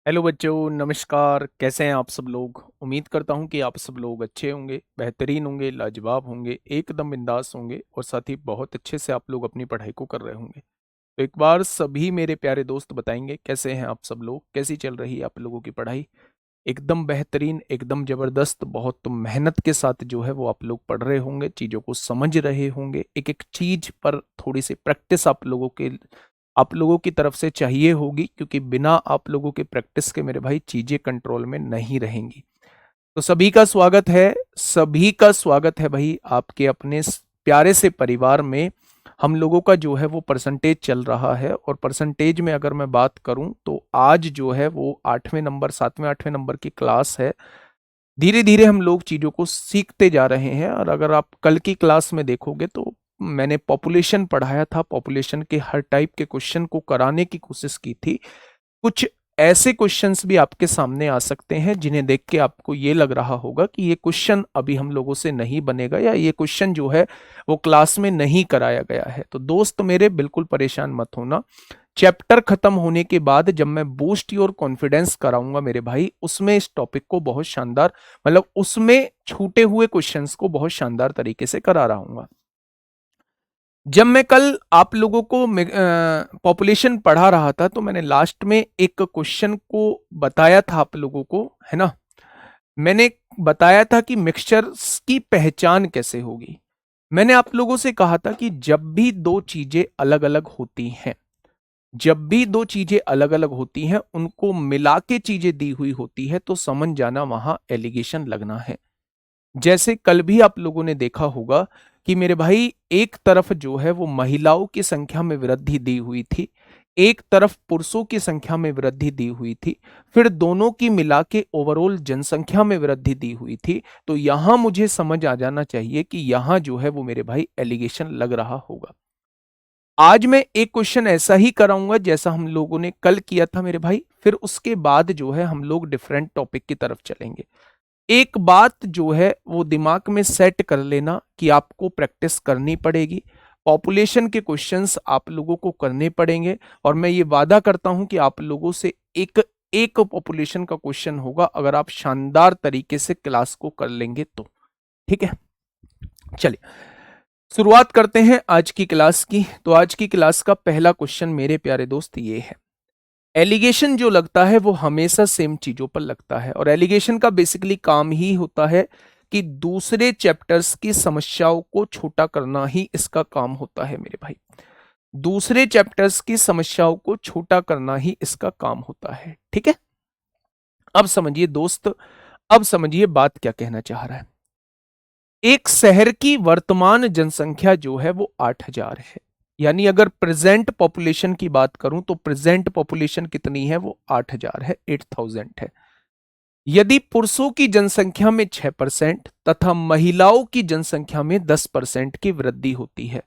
Hello बच्चों, नमस्कार। कैसे हैं आप सब लोग? उम्मीद करता हूं कि आप सब लोग अच्छे होंगे, बेहतरीन होंगे, लाजवाब होंगे, एकदम बिंदास होंगे और साथ ही बहुत अच्छे से आप लोग अपनी पढ़ाई को कर रहे होंगे। तो एक बार सभी मेरे प्यारे दोस्त बताएंगे कैसे हैं आप सब लोग, कैसी चल रही है आप लोगों की पढ़ाई? एकदम बेहतरीन, एकदम ज़बरदस्त, बहुत मेहनत के साथ जो है वो आप लोग पढ़ रहे होंगे, चीज़ों को समझ रहे होंगे, एक एक चीज़ पर थोड़ी सी प्रैक्टिस आप लोगों की तरफ से चाहिए होगी, क्योंकि बिना आप लोगों के प्रैक्टिस के मेरे भाई चीज़ें कंट्रोल में नहीं रहेंगी। तो सभी का स्वागत है, सभी का स्वागत है भाई आपके अपने प्यारे से परिवार में। हम लोगों का जो है वो परसेंटेज चल रहा है, और परसेंटेज में अगर मैं बात करूं तो आज जो है वो 8वें नंबर 7वें 8वें नंबर की क्लास है। धीरे धीरे हम लोग चीज़ों को सीखते जा रहे हैं, और अगर आप कल की क्लास में देखोगे तो मैंने पॉपुलेशन पढ़ाया था, पॉपुलेशन के हर टाइप के क्वेश्चन को कराने की कोशिश की थी। कुछ ऐसे क्वेश्चंस भी आपके सामने आ सकते हैं जिन्हें देख के आपको ये लग रहा होगा कि ये क्वेश्चन अभी हम लोगों से नहीं बनेगा, या ये क्वेश्चन जो है वो क्लास में नहीं कराया गया है। तो दोस्त मेरे, बिल्कुल परेशान मत होना। चैप्टर खत्म होने के बाद जब मैं बूस्ट योर कॉन्फिडेंस कराऊंगा मेरे भाई, उसमें इस टॉपिक को बहुत शानदार, मतलब उसमें छूटे हुए क्वेश्चंस को बहुत शानदार तरीके से करा रहा हूं। जब मैं कल आप लोगों को पॉपुलेशन पढ़ा रहा था तो मैंने लास्ट में एक क्वेश्चन को बताया था आप लोगों को, है ना? मैंने बताया था कि मिक्सचर्स की पहचान कैसे होगी। मैंने आप लोगों से कहा था कि जब भी दो चीजें अलग अलग होती हैं, जब भी दो चीजें अलग अलग होती हैं, उनको मिला के चीजें दी हुई होती है, तो समझ जाना वहां एलिगेशन लगना है। जैसे कल भी आप लोगों ने देखा होगा कि मेरे भाई एक तरफ जो है वो महिलाओं की संख्या में वृद्धि दी हुई थी, एक तरफ पुरुषों की संख्या में वृद्धि दी हुई थी, फिर दोनों की मिला के ओवरऑल जनसंख्या में वृद्धि दी हुई थी। तो यहां मुझे समझ आ जाना चाहिए कि यहां जो है वो मेरे भाई एलिगेशन लग रहा होगा। आज मैं एक क्वेश्चन ऐसा ही कराऊंगा जैसा हम लोगों ने कल किया था मेरे भाई, फिर उसके बाद जो है हम लोग डिफरेंट टॉपिक की तरफ चलेंगे। एक बात जो है वो दिमाग में सेट कर लेना कि आपको प्रैक्टिस करनी पड़ेगी, पॉपुलेशन के क्वेश्चंस आप लोगों को करने पड़ेंगे, और मैं ये वादा करता हूं कि आप लोगों से एक एक पॉपुलेशन का क्वेश्चन होगा अगर आप शानदार तरीके से क्लास को कर लेंगे तो। ठीक है, चलिए शुरुआत करते हैं आज की क्लास की। तो आज की क्लास का पहला क्वेश्चन मेरे प्यारे दोस्त ये है। एलिगेशन जो लगता है वो हमेशा सेम चीजों पर लगता है, और एलिगेशन का बेसिकली काम ही होता है कि दूसरे चैप्टर्स की समस्याओं को छोटा करना ही इसका काम होता है मेरे भाई। दूसरे चैप्टर्स की समस्याओं को छोटा करना ही इसका काम होता है। ठीक है, अब समझिए दोस्त, अब समझिए बात क्या कहना चाह रहा है। एक शहर की वर्तमान जनसंख्या जो है वो 8,000 है। यानी अगर प्रेजेंट पॉपुलेशन की बात करूं तो प्रेजेंट पॉपुलेशन कितनी है? वो 8,000 है, 8,000 है। यदि पुरुषों की जनसंख्या में 6% तथा महिलाओं की जनसंख्या में 10% की वृद्धि होती है।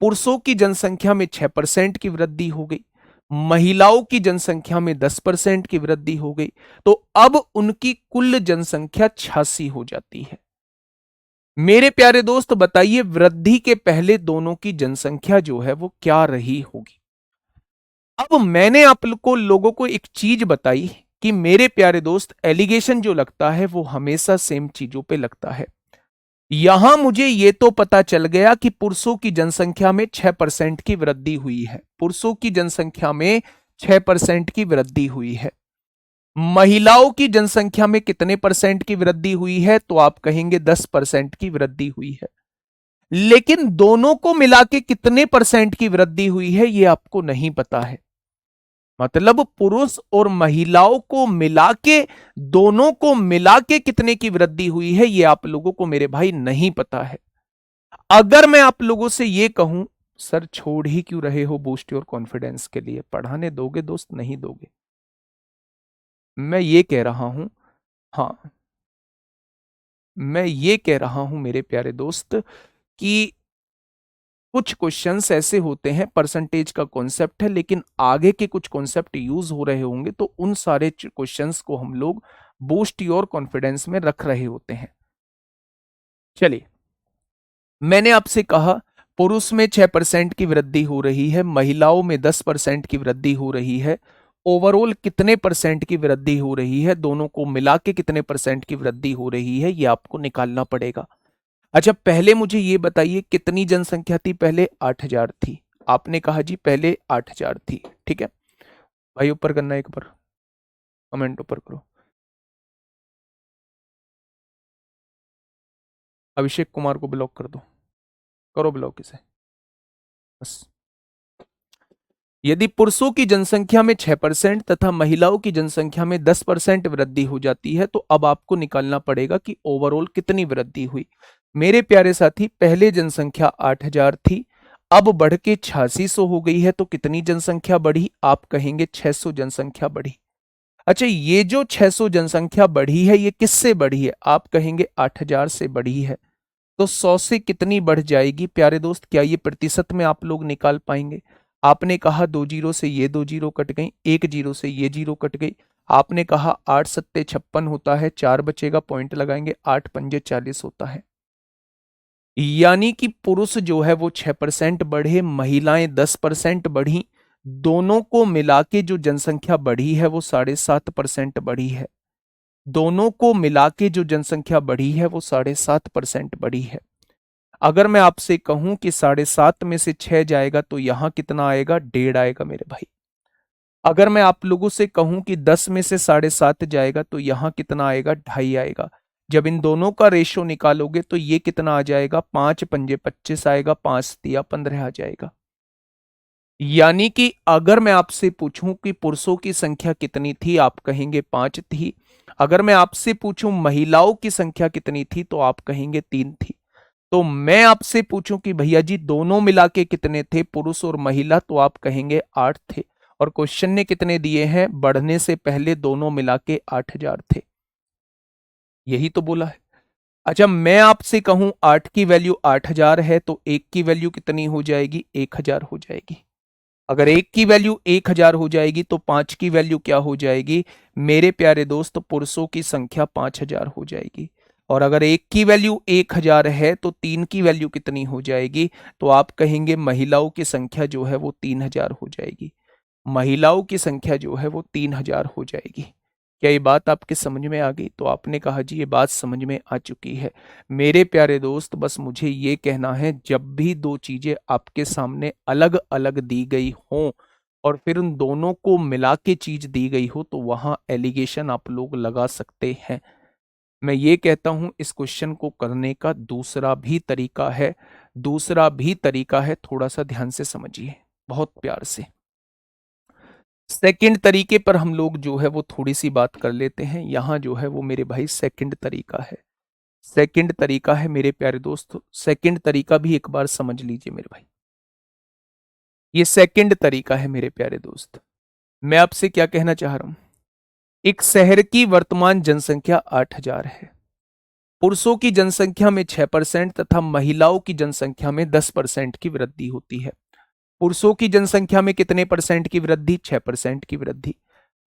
पुरुषों की जनसंख्या में 6% की वृद्धि हो गई, महिलाओं की जनसंख्या में 10% की वृद्धि हो गई, तो अब उनकी कुल जनसंख्या 86 हो जाती है। मेरे प्यारे दोस्त बताइए, वृद्धि के पहले दोनों की जनसंख्या जो है वो क्या रही होगी? अब मैंने आप लोगों को एक चीज बताई कि मेरे प्यारे दोस्त, एलिगेशन जो लगता है वो हमेशा सेम चीजों पे लगता है। यहां मुझे ये तो पता चल गया कि पुरुषों की जनसंख्या में 6% की वृद्धि हुई है, पुरुषों की जनसंख्या में 6% की वृद्धि हुई है। महिलाओं की जनसंख्या में कितने परसेंट की वृद्धि हुई है? तो आप कहेंगे 10% की वृद्धि हुई है। लेकिन दोनों को मिला के कितने परसेंट की वृद्धि हुई है ये आपको नहीं पता है। मतलब पुरुष और महिलाओं को मिला के, दोनों को मिला के कितने की वृद्धि हुई है ये आप लोगों को मेरे भाई नहीं पता है। अगर मैं आप लोगों से ये कहूं, सर छोड़ ही क्यों रहे हो बूस्ट योर कॉन्फिडेंस के लिए, पढ़ाने दोगे दोस्त नहीं दोगे? मैं ये कह रहा हूं, हाँ, मैं ये कह रहा हूं मेरे प्यारे दोस्त कि कुछ क्वेश्चंस ऐसे होते हैं, परसेंटेज का कॉन्सेप्ट है लेकिन आगे के कुछ कॉन्सेप्ट यूज हो रहे होंगे, तो उन सारे क्वेश्चंस को हम लोग बूस्ट योर कॉन्फिडेंस में रख रहे होते हैं। चलिए, मैंने आपसे कहा पुरुष में 6% की वृद्धि हो रही है, महिलाओं में 10% की वृद्धि हो रही है, ओवरऑल कितने परसेंट की वृद्धि हो रही है, दोनों को मिला के कितने परसेंट की वृद्धि हो रही है, ये आपको निकालना पड़ेगा। अच्छा, पहले मुझे ये बताइए कितनी जनसंख्या थी, पहले 8,000 थी। आपने कहा जी पहले 8,000 थी, ठीक है भाई, ऊपर करना एक बार, कमेंट ऊपर करो। अभिषेक कुमार को ब्लॉक कर दो, करो ब्लॉक इसे बस। यदि पुरुषों की जनसंख्या में 6% तथा महिलाओं की जनसंख्या में 10% वृद्धि हो जाती है, तो अब आपको निकालना पड़ेगा कि ओवरऑल कितनी वृद्धि हुई। मेरे प्यारे साथी, पहले जनसंख्या 8,000 थी, अब बढ़ के 8600 हो गई है, तो कितनी जनसंख्या बढ़ी? आप कहेंगे 600 जनसंख्या बढ़ी। अच्छा, ये जो 600 जनसंख्या बढ़ी है, ये किससे बढ़ी है? आप कहेंगे 8,000 से बढ़ी है। तो 100 से कितनी बढ़ जाएगी प्यारे दोस्त? क्या ये प्रतिशत में आप लोग निकाल पाएंगे? आपने कहा 2 जीरो से ये 2 जीरो कट गई, 1 जीरो से ये जीरो कट गई। आपने कहा 8 सत्ते 56 होता है, 4 बचेगा, पॉइंट लगाएंगे, 8 पंजे 40 होता है। यानी कि पुरुष जो है वो 6% बढ़े, महिलाएं 10% बढ़ी, दोनों को मिला के जो जनसंख्या बढ़ी है वो 7.5% बढ़ी है। दोनों को मिला के जो जनसंख्या बढ़ी है वो 7.5% बढ़ी है। अगर मैं आपसे कहूं कि 7.5 में से 6 जाएगा तो यहां कितना आएगा? 1.5 आएगा मेरे भाई। अगर मैं आप लोगों से कहूं कि 10 में से 7.5 जाएगा तो यहां कितना आएगा? 2.5 आएगा। जब इन दोनों का रेशो निकालोगे तो ये कितना आ जाएगा? 5 पंजे 25 आएगा, 5 तिया 15 आ जाएगा। यानी कि अगर मैं आपसे पूछूं कि पुरुषों की संख्या कितनी थी, आप कहेंगे 5 थी। अगर मैं आपसे पूछूं महिलाओं की संख्या कितनी थी, तो आप कहेंगे 3 थी। तो मैं आपसे पूछूं कि भैया जी दोनों मिला के कितने थे, पुरुष और महिला, तो आप कहेंगे 8 थे। और क्वेश्चन ने कितने दिए हैं? बढ़ने से पहले दोनों मिला के 8,000 थे। यही तो बोला है। अच्छा, मैं आपसे कहूं 8 की वैल्यू 8,000 है, तो 1 की वैल्यू कितनी हो जाएगी? 1,000 हो जाएगी। अगर 1 की वैल्यू 1,000 हो जाएगी तो 5 की वैल्यू क्या हो जाएगी? मेरे प्यारे दोस्त, पुरुषों की संख्या 5,000 हो जाएगी। और अगर 1 की वैल्यू 1,000 है तो 3 की वैल्यू कितनी हो जाएगी? तो आप कहेंगे महिलाओं की संख्या जो है वो 3,000 हो जाएगी। महिलाओं की संख्या जो है वो 3,000 हो जाएगी। क्या ये बात आपके समझ में आ गई? तो आपने कहा जी ये बात समझ में आ चुकी है। मेरे प्यारे दोस्त, बस मुझे ये कहना है, जब भी दो चीजें आपके सामने अलग अलग दी गई हों और फिर उन दोनों को मिला के चीज दी गई हो, तो वहां एलिगेशन आप लोग लगा सकते हैं। मैं ये कहता हूं इस क्वेश्चन को करने का दूसरा भी तरीका है। दूसरा भी तरीका है, थोड़ा सा ध्यान से समझिए, बहुत प्यार से। सेकंड तरीके पर हम लोग जो है वो थोड़ी सी बात कर लेते हैं। यहां जो है वो मेरे भाई सेकंड तरीका है। सेकंड तरीका है मेरे प्यारे दोस्त, सेकंड तरीका भी एक बार समझ लीजिए मेरे भाई। ये सेकंड तरीका है मेरे प्यारे दोस्त। मैं आपसे क्या कहना चाह रहा हूं? एक शहर की वर्तमान जनसंख्या 8,000 है। पुरुषों की जनसंख्या में 6% तथा महिलाओं की जनसंख्या में 10% की वृद्धि होती है। पुरुषों की जनसंख्या में कितने परसेंट की वृद्धि? 6% की वृद्धि।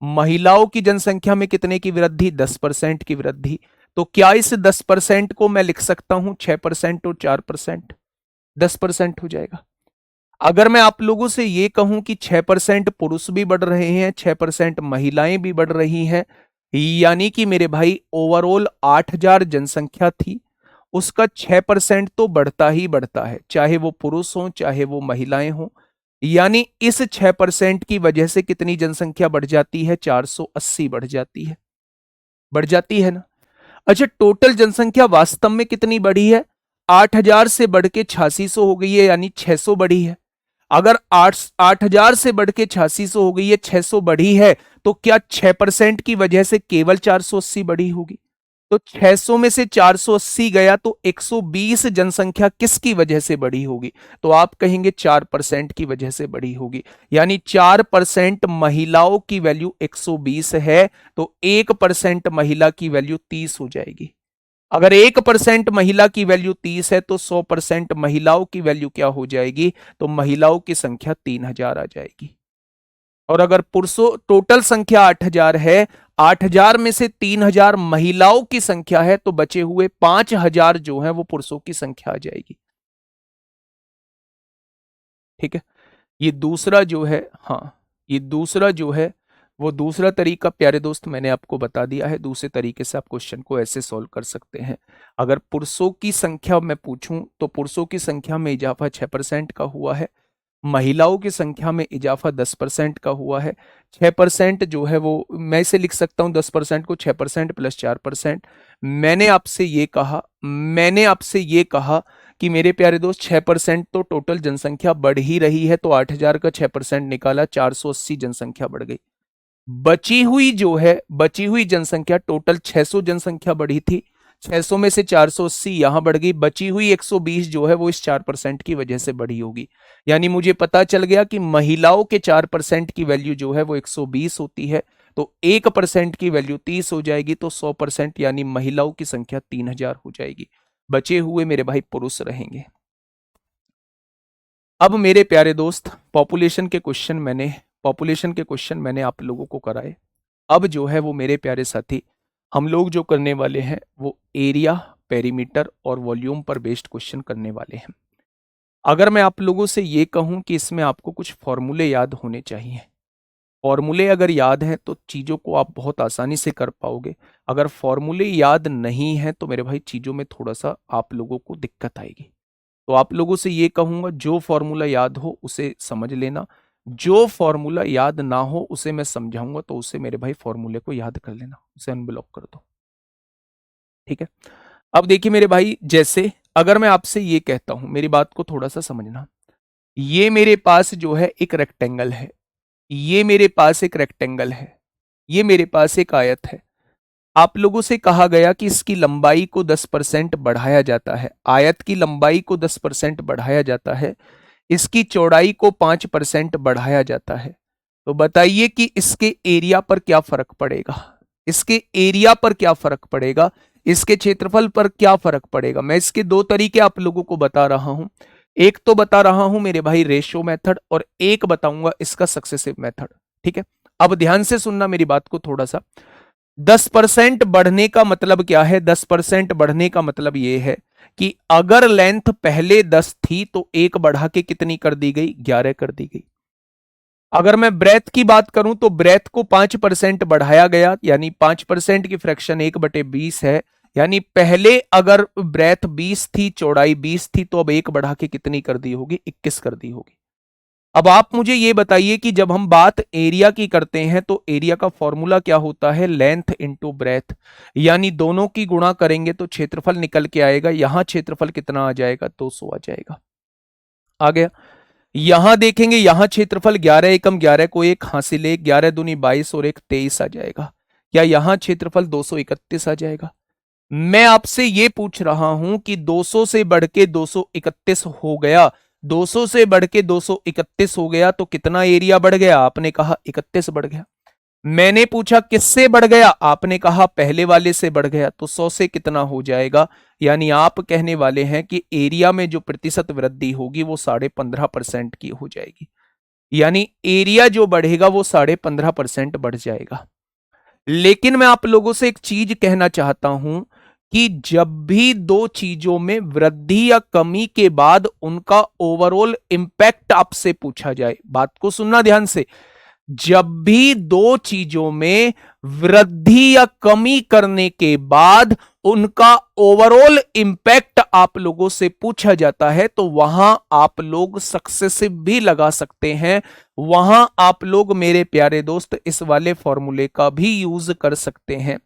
महिलाओं की जनसंख्या में कितने की वृद्धि? 10% की वृद्धि। तो क्या इस 10% को मैं लिख सकता हूं 6% और 4%? 10% हो जाएगा। अगर मैं आप लोगों से यह कहूं कि 6% पुरुष भी बढ़ रहे हैं, 6% महिलाएं भी बढ़ रही हैं, यानी कि मेरे भाई ओवरऑल 8,000 जनसंख्या थी, उसका 6% तो बढ़ता ही बढ़ता है, चाहे वो पुरुष हो चाहे वो महिलाएं हो। यानी इस 6% की वजह से कितनी जनसंख्या बढ़ जाती है? 480 बढ़ जाती है। बढ़ जाती है ना? अच्छा, टोटल जनसंख्या वास्तव में कितनी बढ़ी है? 8,000 से बढ़ के 8600 हो गई है, यानी 600 बढ़ी है। अगर 8,000 से बढ़ के 8600 हो गई है, 600 बढ़ी है, तो क्या 6% की वजह से केवल 480 बढ़ी होगी? तो 600 में से 480 गया तो 120 जनसंख्या किसकी वजह से बढ़ी होगी? तो आप कहेंगे 4% की वजह से बढ़ी होगी। यानी 4% महिलाओं की वैल्यू 120 है, तो 1% महिला की वैल्यू 30 हो जाएगी। अगर 1% महिला की वैल्यू 30 है तो 100% महिलाओं की वैल्यू क्या हो जाएगी? तो महिलाओं की संख्या 3,000 आ जाएगी। और अगर पुरुषों टोटल संख्या 8,000 है, 8,000 में से 3,000 महिलाओं की संख्या है, तो बचे हुए 5,000 जो है वो पुरुषों की संख्या आ जाएगी। ठीक है। ये दूसरा जो है, हाँ, ये दूसरा जो है वो दूसरा तरीका प्यारे दोस्त मैंने आपको बता दिया है। दूसरे तरीके से आप क्वेश्चन को ऐसे सॉल्व कर सकते हैं। अगर पुरुषों की संख्या मैं पूछूं तो पुरुषों की संख्या में इजाफा 6% का हुआ है, महिलाओं की संख्या में इजाफा 10% का हुआ है। 6% जो है वो मैं इसे लिख सकता हूं 10% को 6% प्लस 4%। मैंने आपसे ये कहा कि मेरे प्यारे दोस्त 6% तो टोटल जनसंख्या बढ़ ही रही है, तो 8000 का 6% निकाला, 480 जनसंख्या बढ़ गई। बची हुई जनसंख्या टोटल 600 जनसंख्या बढ़ी थी, 600 में से 480 यहां बढ़ गई, बची हुई 120 जो है वो इस 4% की वजह से बढ़ी होगी। यानी मुझे पता चल गया कि महिलाओं के 4% की वैल्यू जो है वो 120 होती है, तो 1% की वैल्यू 30 हो जाएगी, तो 100% यानी महिलाओं की संख्या 3000 हो जाएगी। बचे हुए मेरे भाई पुरुष रहेंगे। अब मेरे प्यारे दोस्त पॉपुलेशन के क्वेश्चन मैंने आप लोगों को कराए। अब जो है वो मेरे प्यारे साथी हम लोग जो करने वाले हैं वो एरिया, पेरीमीटर और वॉल्यूम पर बेस्ड क्वेश्चन करने वाले हैं। अगर मैं आप लोगों से ये कहूं कि इसमें आपको कुछ फॉर्मूले याद होने चाहिए, फॉर्मूले अगर याद हैं तो चीज़ों को आप बहुत आसानी से कर पाओगे। अगर फॉर्मूले याद नहीं है तो मेरे भाई चीज़ों में थोड़ा सा आप लोगों को दिक्कत आएगी। तो आप लोगों से ये कहूंगा जो फॉर्मूला याद हो उसे समझ लेना, जो फॉर्मूला याद ना हो उसे मैं समझाऊंगा तो उसे मेरे भाई फॉर्मूले को याद कर लेना, उसे अनब्लॉक कर दो। ठीक है। अब देखिए मेरे भाई, जैसे अगर मैं आपसे ये कहता हूं, मेरी बात को थोड़ा सा समझना, ये मेरे पास जो है एक रेक्टेंगल है, ये मेरे पास एक रेक्टेंगल है, ये मेरे पास एक आयत है। आप लोगों से कहा गया कि इसकी लंबाई को 10% बढ़ाया जाता है, आयत की लंबाई को 10% बढ़ाया जाता है, इसकी चौड़ाई को 5% बढ़ाया जाता है। तो बताइए कि इसके एरिया पर क्या फर्क पड़ेगा, इसके एरिया पर क्या फर्क पड़ेगा, इसके क्षेत्रफल पर क्या फर्क पड़ेगा। मैं इसके दो तरीके आप लोगों को बता रहा हूं, एक तो बता रहा हूं मेरे भाई रेशो मेथड, और एक बताऊंगा इसका सक्सेसिव मेथड। ठीक है। अब ध्यान से सुनना मेरी बात को थोड़ा सा। 10% बढ़ने का मतलब क्या है? 10% बढ़ने का मतलब यह है कि अगर लेंथ पहले 10 थी तो एक बढ़ा के कितनी कर दी गई? 11 कर दी गई। अगर मैं ब्रेथ की बात करूं तो ब्रेथ को 5% बढ़ाया गया, यानी 5% की फ्रैक्शन 1/20 है। यानी पहले अगर ब्रेथ 20 थी, चौड़ाई 20 थी, तो अब एक बढ़ा के कितनी कर दी होगी? 21 कर दी होगी। अब आप मुझे ये बताइए कि जब हम बात एरिया की करते हैं तो एरिया का फॉर्मूला क्या होता है? लेंथ इंटू ब्रेथ, यानी दोनों की गुणा करेंगे तो क्षेत्रफल निकल के आएगा। यहां क्षेत्रफल कितना आ जाएगा? 200 आ जाएगा। आ गया। यहां देखेंगे, यहां क्षेत्रफल 11 एकम 11 को एक हासिल, 1 11 दूनी 22 और एक 23 आ जाएगा। क्या यहां क्षेत्रफल 231 आ जाएगा? मैं आपसे ये पूछ रहा हूं कि 200 से बढ़ के 231 हो गया, 200 से बढ़ के 231 हो गया तो कितना एरिया बढ़ गया? आपने कहा 31 बढ़ गया। मैंने पूछा किससे बढ़ गया? आपने कहा पहले वाले से बढ़ गया। तो 100 से कितना हो जाएगा? यानी आप कहने वाले हैं कि एरिया में जो प्रतिशत वृद्धि होगी वो 15.5% की हो जाएगी। यानी एरिया जो बढ़ेगा वो 15.5% बढ़ जाएगा। लेकिन मैं आप लोगों से एक चीज कहना चाहता हूं कि जब भी दो चीजों में वृद्धि या कमी के बाद उनका ओवरऑल इंपैक्ट आपसे पूछा जाए, बात को सुनना ध्यान से, जब भी दो चीजों में वृद्धि या कमी करने के बाद उनका ओवरऑल इंपैक्ट आप लोगों से पूछा जाता है तो वहां आप लोग सक्सेसिव भी लगा सकते हैं, वहां आप लोग मेरे प्यारे दोस्त इस वाले फॉर्मूले का भी यूज कर सकते हैं।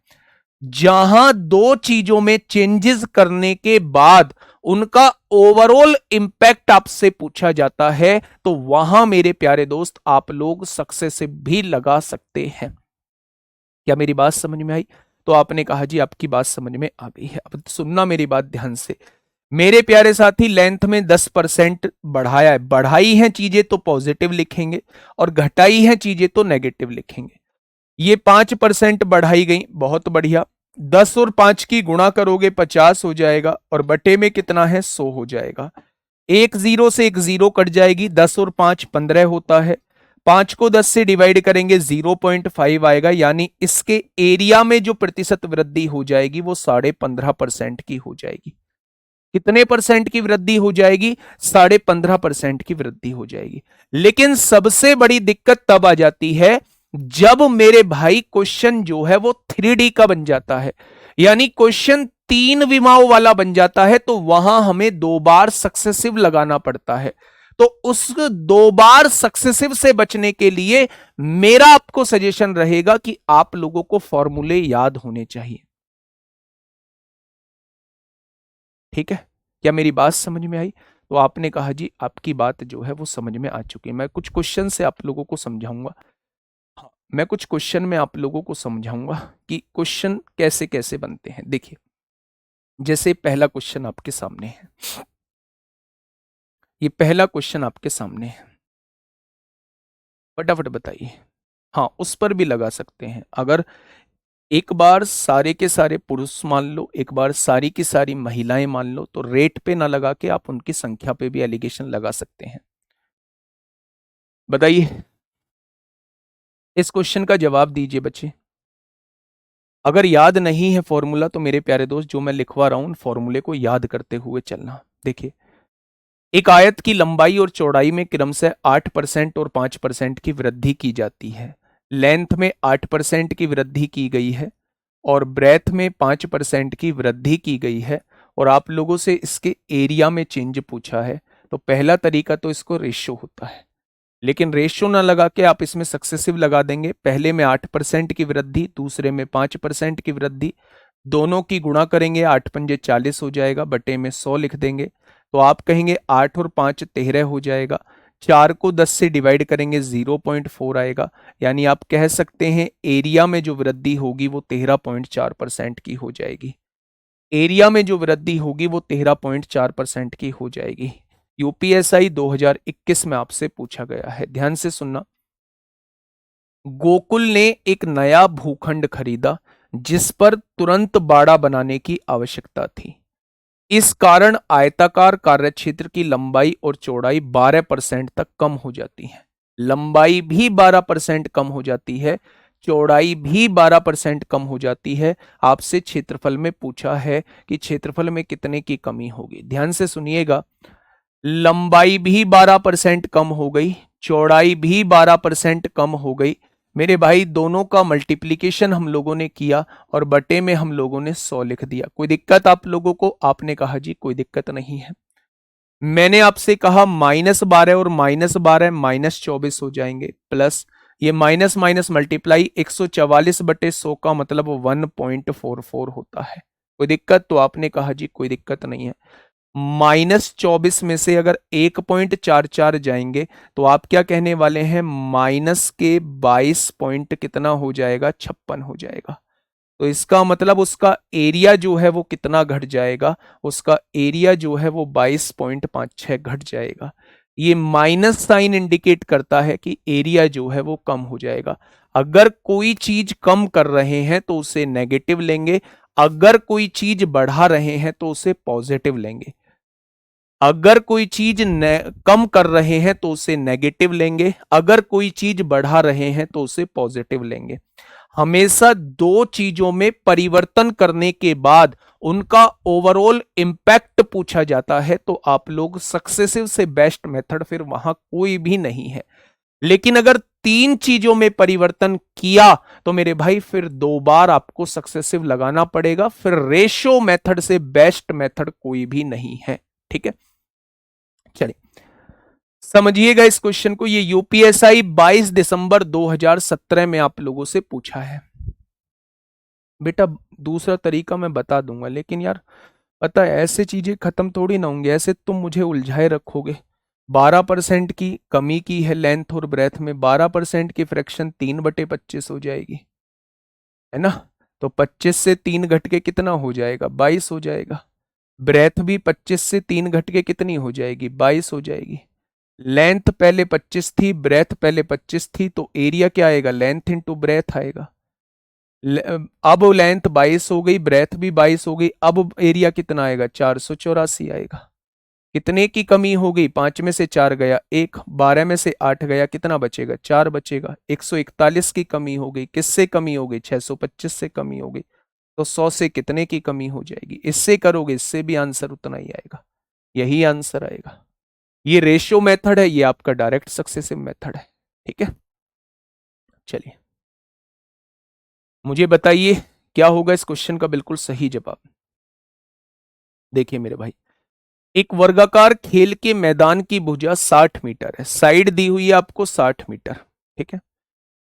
जहां दो चीजों में चेंजेस करने के बाद उनका ओवरऑल इंपैक्ट आपसे पूछा जाता है तो वहां मेरे प्यारे दोस्त आप लोग सक्सेसिव भी लगा सकते हैं। क्या मेरी बात समझ में आई? तो आपने कहा जी आपकी बात समझ में आ गई है। अब सुनना मेरी बात ध्यान से, मेरे प्यारे साथी, लेंथ में 10% बढ़ाया है, बढ़ाई हैं चीजें तो पॉजिटिव लिखेंगे और घटाई हैं चीजें तो नेगेटिव लिखेंगे। ये 5% बढ़ाई गई, बहुत बढ़िया। 10 और 5 की गुणा करोगे 50 हो जाएगा और बटे में कितना है? 100 हो जाएगा। एक जीरो से एक जीरो कट जाएगी, 10 और 5 15 होता है। 5 को 10 से डिवाइड करेंगे 0.5 आएगा, यानी इसके एरिया में जो प्रतिशत वृद्धि हो जाएगी वो 15.5% की हो जाएगी। कितने परसेंट की वृद्धि हो जाएगी? 15.5% की वृद्धि हो जाएगी। लेकिन सबसे बड़ी दिक्कत तब आ जाती है जब मेरे भाई क्वेश्चन जो है वो 3D का बन जाता है, यानी क्वेश्चन 3 विमाओं वाला बन जाता है, तो वहां हमें 2 बार सक्सेसिव लगाना पड़ता है। तो उस 2 बार सक्सेसिव से बचने के लिए मेरा आपको सजेशन रहेगा कि आप लोगों को फॉर्मूले याद होने चाहिए। ठीक है, क्या मेरी बात समझ में आई? तो आपने कहा जी आपकी बात जो है वो समझ में आ चुकी है। मैं कुछ क्वेश्चन से आप लोगों को समझाऊंगा। हाँ, मैं कुछ क्वेश्चन में आप लोगों को समझाऊंगा कि क्वेश्चन कैसे कैसे बनते हैं। देखिए, जैसे पहला क्वेश्चन आपके सामने है, ये पहला क्वेश्चन आपके सामने है, फटाफट बताइए। हाँ, उस पर भी लगा सकते हैं। अगर एक बार सारे के सारे पुरुष मान लो, एक बार सारी की सारी महिलाएं मान लो, तो रेट पे ना लगा के आप उनकी संख्या पे भी एलिगेशन लगा सकते हैं। बताइए, इस क्वेश्चन का जवाब दीजिए बच्चे। अगर याद नहीं है फॉर्मूला तो मेरे प्यारे दोस्त, जो मैं लिखवा रहा हूं उन फॉर्मूले को याद करते हुए चलना। देखिए, एक आयत की लंबाई और चौड़ाई में क्रम से 8% और 5% की वृद्धि की जाती है। लेंथ में 8% की वृद्धि की गई है और ब्रेथ में 5% की वृद्धि की गई है, और आप लोगों से इसके एरिया में चेंज पूछा है। तो पहला तरीका तो इसको रेशियो होता है, लेकिन रेशियो ना लगा के आप इसमें सक्सेसिव लगा देंगे। पहले में 8% की वृद्धि, दूसरे में 5% की वृद्धि, दोनों की गुणा करेंगे, 8×5 = 40 हो जाएगा, बटे में 100 लिख देंगे। तो आप कहेंगे 8 और 5 13 हो जाएगा। 4 को 10 से डिवाइड करेंगे 0.4 आएगा। यानी आप कह सकते हैं एरिया में जो वृद्धि होगी वो 13.4% की हो जाएगी। एरिया में जो वृद्धि होगी वो 13.4% की हो जाएगी। यूपीएसआई 2021 में आपसे पूछा गया है, ध्यान से सुनना। गोकुल ने एक नया भूखंड खरीदा जिस पर तुरंत बाड़ा बनाने की आवश्यकता थी। इस कारण आयताकार कार्यक्षेत्र की लंबाई और चौड़ाई 12% तक कम हो जाती है। लंबाई भी 12% कम हो जाती है, चौड़ाई भी 12% कम हो जाती है। आपसे क्षेत्रफल में पूछा है कि क्षेत्रफल में कितने की कमी होगी। ध्यान से सुनिएगा, लंबाई भी 12% कम हो गई, चौड़ाई भी 12% कम हो गई। मेरे भाई, दोनों का मल्टीप्लीकेशन हम लोगों ने किया और बटे में हम लोगों ने 100 लिख दिया। कोई दिक्कत आप लोगों को? आपने कहा जी कोई दिक्कत नहीं है। मैंने आपसे कहा -12 और -12 -24 हो जाएंगे, प्लस ये माइनस माइनस मल्टीप्लाई 144/100 का मतलब 1.44 होता है। कोई दिक्कत? तो आपने कहा जी कोई दिक्कत नहीं है। -24 में से अगर 1.44 जाएंगे तो आप क्या कहने वाले हैं, माइनस के 22 पॉइंट कितना हो जाएगा, 56 हो जाएगा। तो इसका मतलब उसका एरिया जो है वो कितना घट जाएगा, उसका एरिया जो है वो 22.56 घट जाएगा। ये माइनस साइन इंडिकेट करता है कि एरिया जो है वो कम हो जाएगा। अगर कोई चीज कम कर रहे हैं तो उसे नेगेटिव लेंगे, अगर कोई चीज बढ़ा रहे हैं तो उसे पॉजिटिव लेंगे। अगर कोई चीज कम कर रहे हैं तो उसे नेगेटिव लेंगे, अगर कोई चीज बढ़ा रहे हैं तो उसे पॉजिटिव लेंगे। हमेशा दो चीजों में परिवर्तन करने के बाद उनका ओवरऑल इंपैक्ट पूछा जाता है, तो आप लोग सक्सेसिव से बेस्ट मेथड फिर वहां कोई भी नहीं है। लेकिन अगर 3 चीजों में परिवर्तन किया तो मेरे भाई फिर 2 बार आपको सक्सेसिव लगाना पड़ेगा, फिर रेशियो मेथड से बेस्ट मेथड कोई भी नहीं है। ठीक है, चलिए समझिएगा इस क्वेश्चन को। ये यूपीएसआई 22 दिसंबर 2017 में आप लोगों से पूछा है। बेटा दूसरा तरीका मैं बता दूंगा, लेकिन यार पता है ऐसे चीजें खत्म थोड़ी ना होंगी, ऐसे तुम मुझे उलझाए रखोगे। 12% की कमी की है लेंथ और ब्रेथ में, 12% की फ्रैक्शन 3/25 हो जाएगी, है ना। तो 25 से 3 घट के कितना हो जाएगा, 22 हो जाएगा। ब्रेथ भी 25 से 3 घट के कितनी हो जाएगी, 22 हो जाएगी। लेंथ पहले 25 थी, ब्रेथ पहले 25 थी, तो एरिया क्या आएगा, लेंथ इंटू ब्रेथ आएगा। अब लेंथ 22 हो गई, ब्रेथ भी 22 हो गई, अब एरिया कितना आएगा, 484 आएगा। कितने की कमी हो गई, 5 में से 4 गया 1, 12 में से 8 गया, कितना बचेगा, 4 बचेगा। 141 की कमी हो गई, किससे कमी हो गई, 625 से कमी हो गई। तो 100 से कितने की कमी हो जाएगी, इससे करोगे इससे भी आंसर उतना ही आएगा, यही आंसर आएगा। ये रेशियो मेथड है, ये आपका डायरेक्ट सक्सेसिव मेथड है। ठीक है, चलिए मुझे बताइए क्या होगा इस क्वेश्चन का बिल्कुल सही जवाब। देखिए मेरे भाई, एक वर्गाकार खेल के मैदान की भुजा 60 मीटर है, साइड दी हुई है आपको 60 मीटर, ठीक है।